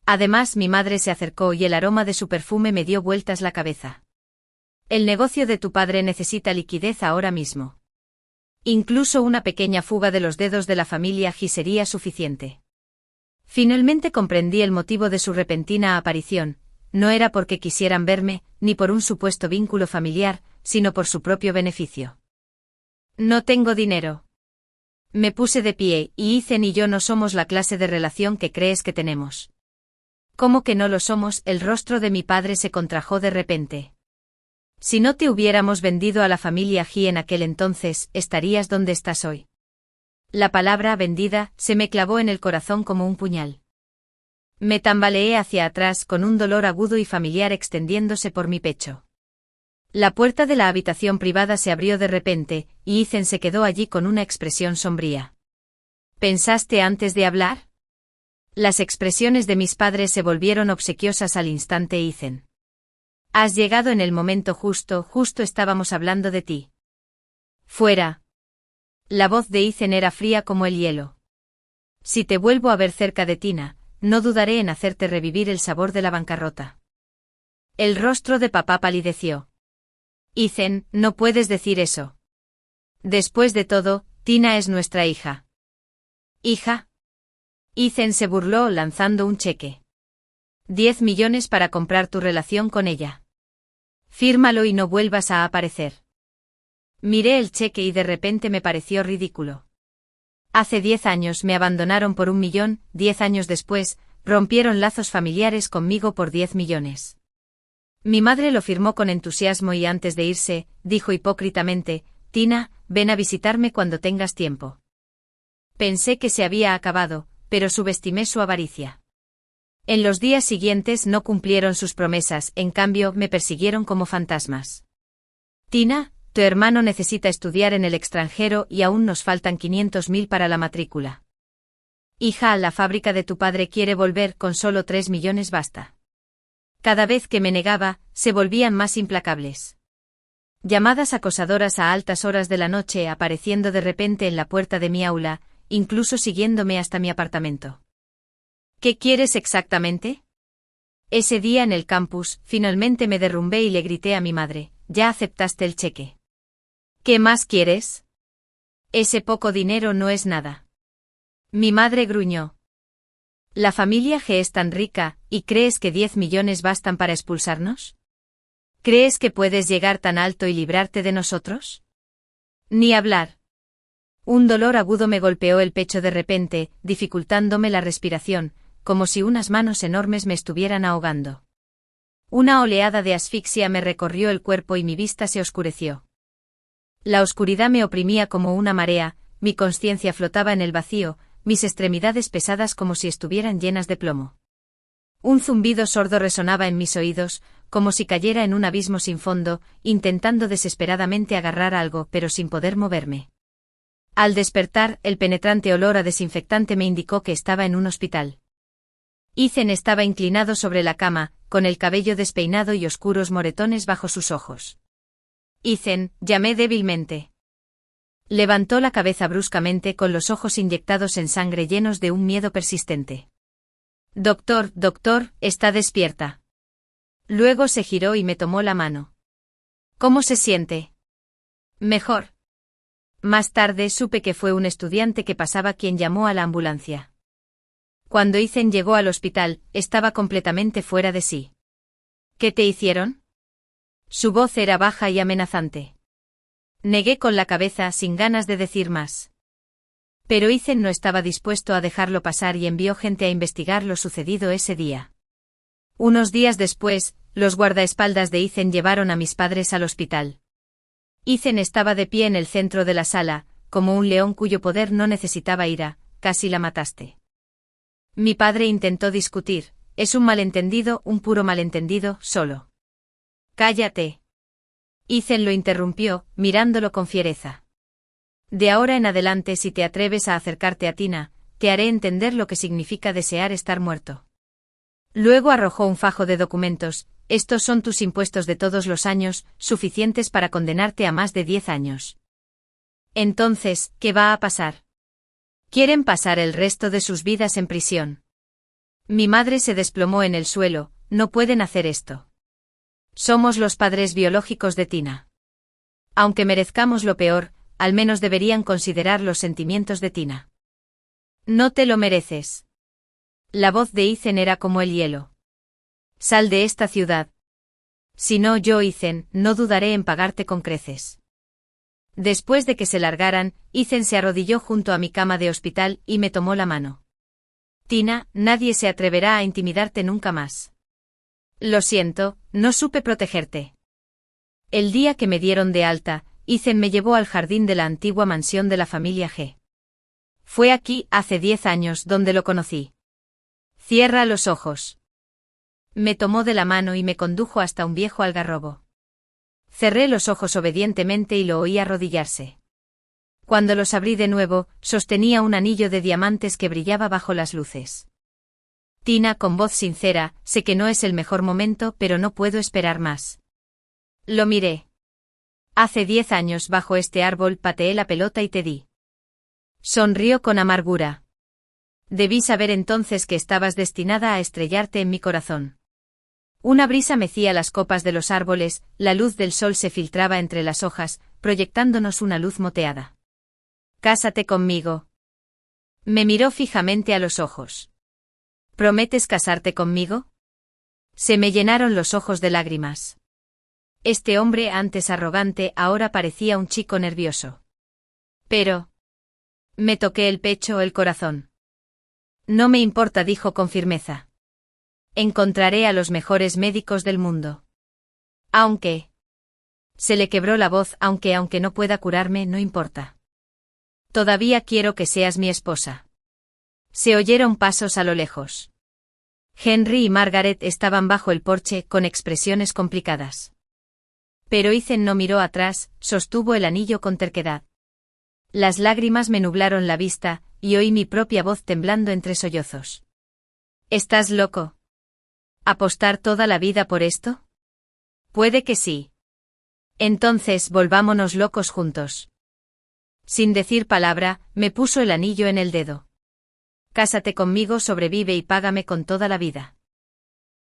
Además, mi madre se acercó y el aroma de su perfume me dio vueltas la cabeza. El negocio de tu padre necesita liquidez ahora mismo. Incluso una pequeña fuga de los dedos de la familia G sería suficiente. Finalmente comprendí el motivo de su repentina aparición. No era porque quisieran verme, ni por un supuesto vínculo familiar, sino por su propio beneficio. No tengo dinero. Me puse de pie, y Ethan y yo no somos la clase de relación que crees que tenemos. ¿Cómo que no lo somos? El rostro de mi padre se contrajo de repente. Si no te hubiéramos vendido a la familia G en aquel entonces, estarías donde estás hoy. La palabra vendida se me clavó en el corazón como un puñal. Me tambaleé hacia atrás con un dolor agudo y familiar extendiéndose por mi pecho. La puerta de la habitación privada se abrió de repente, y Ethan se quedó allí con una expresión sombría. ¿Pensaste antes de hablar? Las expresiones de mis padres se volvieron obsequiosas al instante. Ethan. Has llegado en el momento justo estábamos hablando de ti. Fuera. La voz de Ethan era fría como el hielo. Si te vuelvo a ver cerca de Tina, no dudaré en hacerte revivir el sabor de la bancarrota. El rostro de papá palideció. Ethan, no puedes decir eso. Después de todo, Tina es nuestra hija. ¿Hija? Ethan se burló lanzando un cheque. 10 millones para comprar tu relación con ella. Fírmalo y no vuelvas a aparecer. Miré el cheque y de repente me pareció ridículo. Hace 10 años me abandonaron por 1 millón, 10 años después, rompieron lazos familiares conmigo por 10 millones. Mi madre lo firmó con entusiasmo y antes de irse, dijo hipócritamente, Tina, ven a visitarme cuando tengas tiempo. Pensé que se había acabado, pero subestimé su avaricia. En los días siguientes no cumplieron sus promesas, en cambio me persiguieron como fantasmas. Tina, tu hermano necesita estudiar en el extranjero y aún nos faltan 500.000 para la matrícula. Hija, la fábrica de tu padre quiere volver, con solo 3 millones basta. Cada vez que me negaba, se volvían más implacables. Llamadas acosadoras a altas horas de la noche apareciendo de repente en la puerta de mi aula, incluso siguiéndome hasta mi apartamento. ¿Qué quieres exactamente? Ese día en el campus, finalmente me derrumbé y le grité a mi madre, ya aceptaste el cheque. ¿Qué más quieres? Ese poco dinero no es nada. Mi madre gruñó. ¿La familia G es tan rica, y crees que 10 millones bastan para expulsarnos? ¿Crees que puedes llegar tan alto y librarte de nosotros? Ni hablar. Un dolor agudo me golpeó el pecho de repente, dificultándome la respiración, como si unas manos enormes me estuvieran ahogando. Una oleada de asfixia me recorrió el cuerpo y mi vista se oscureció. La oscuridad me oprimía como una marea, mi conciencia flotaba en el vacío, mis extremidades pesadas como si estuvieran llenas de plomo. Un zumbido sordo resonaba en mis oídos, como si cayera en un abismo sin fondo, intentando desesperadamente agarrar algo pero sin poder moverme. Al despertar, el penetrante olor a desinfectante me indicó que estaba en un hospital. Ethan estaba inclinado sobre la cama, con el cabello despeinado y oscuros moretones bajo sus ojos. Ethan, llamé débilmente. Levantó la cabeza bruscamente con los ojos inyectados en sangre llenos de un miedo persistente. Doctor, está despierta. Luego se giró y me tomó la mano. ¿Cómo se siente? Mejor. Más tarde supe que fue un estudiante que pasaba quien llamó a la ambulancia. Cuando Ethan llegó al hospital, estaba completamente fuera de sí. ¿Qué te hicieron? Su voz era baja y amenazante. Negué con la cabeza sin ganas de decir más. Pero Ethan no estaba dispuesto a dejarlo pasar y envió gente a investigar lo sucedido ese día. Unos días después, los guardaespaldas de Ethan llevaron a mis padres al hospital. Ethan estaba de pie en el centro de la sala, como un león cuyo poder no necesitaba ira. Casi la mataste. Mi padre intentó discutir, es un malentendido, un puro malentendido, solo. Cállate. Ethan lo interrumpió, mirándolo con fiereza. De ahora en adelante, si te atreves a acercarte a Tina, te haré entender lo que significa desear estar muerto. Luego arrojó un fajo de documentos. Estos son tus impuestos de todos los años, suficientes para condenarte a más de 10 años. Entonces, ¿qué va a pasar? Quieren pasar el resto de sus vidas en prisión. Mi madre se desplomó en el suelo, no pueden hacer esto. Somos los padres biológicos de Tina. Aunque merezcamos lo peor, al menos deberían considerar los sentimientos de Tina. No te lo mereces. La voz de Ethan era como el hielo. Sal de esta ciudad. Si no, yo, Ethan, no dudaré en pagarte con creces. Después de que se largaran, Ethan se arrodilló junto a mi cama de hospital y me tomó la mano. Tina, nadie se atreverá a intimidarte nunca más. Lo siento, no supe protegerte. El día que me dieron de alta, Ethan me llevó al jardín de la antigua mansión de la familia G. Fue aquí, hace 10 años, donde lo conocí. Cierra los ojos. Me tomó de la mano y me condujo hasta un viejo algarrobo. Cerré los ojos obedientemente y lo oí arrodillarse. Cuando los abrí de nuevo, sostenía un anillo de diamantes que brillaba bajo las luces. Tina, con voz sincera, sé que no es el mejor momento, pero no puedo esperar más. Lo miré. Hace 10 años bajo este árbol pateé la pelota y te di. Sonrió con amargura. Debí saber entonces que estabas destinada a estrellarte en mi corazón. Una brisa mecía las copas de los árboles, la luz del sol se filtraba entre las hojas, proyectándonos una luz moteada. Cásate conmigo. Me miró fijamente a los ojos. ¿Prometes casarte conmigo? Se me llenaron los ojos de lágrimas. Este hombre, antes arrogante, ahora parecía un chico nervioso. Pero... me toqué el pecho, el corazón. No me importa, dijo con firmeza. Encontraré a los mejores médicos del mundo. Aunque... se le quebró la voz, aunque no pueda curarme, no importa. Todavía quiero que seas mi esposa. Se oyeron pasos a lo lejos. Henry y Margaret estaban bajo el porche, con expresiones complicadas. Pero Ethan no miró atrás, sostuvo el anillo con terquedad. Las lágrimas me nublaron la vista, y oí mi propia voz temblando entre sollozos. ¿Estás loco? ¿Apostar toda la vida por esto? Puede que sí. Entonces volvámonos locos juntos. Sin decir palabra, me puso el anillo en el dedo. Cásate conmigo, sobrevive y págame con toda la vida.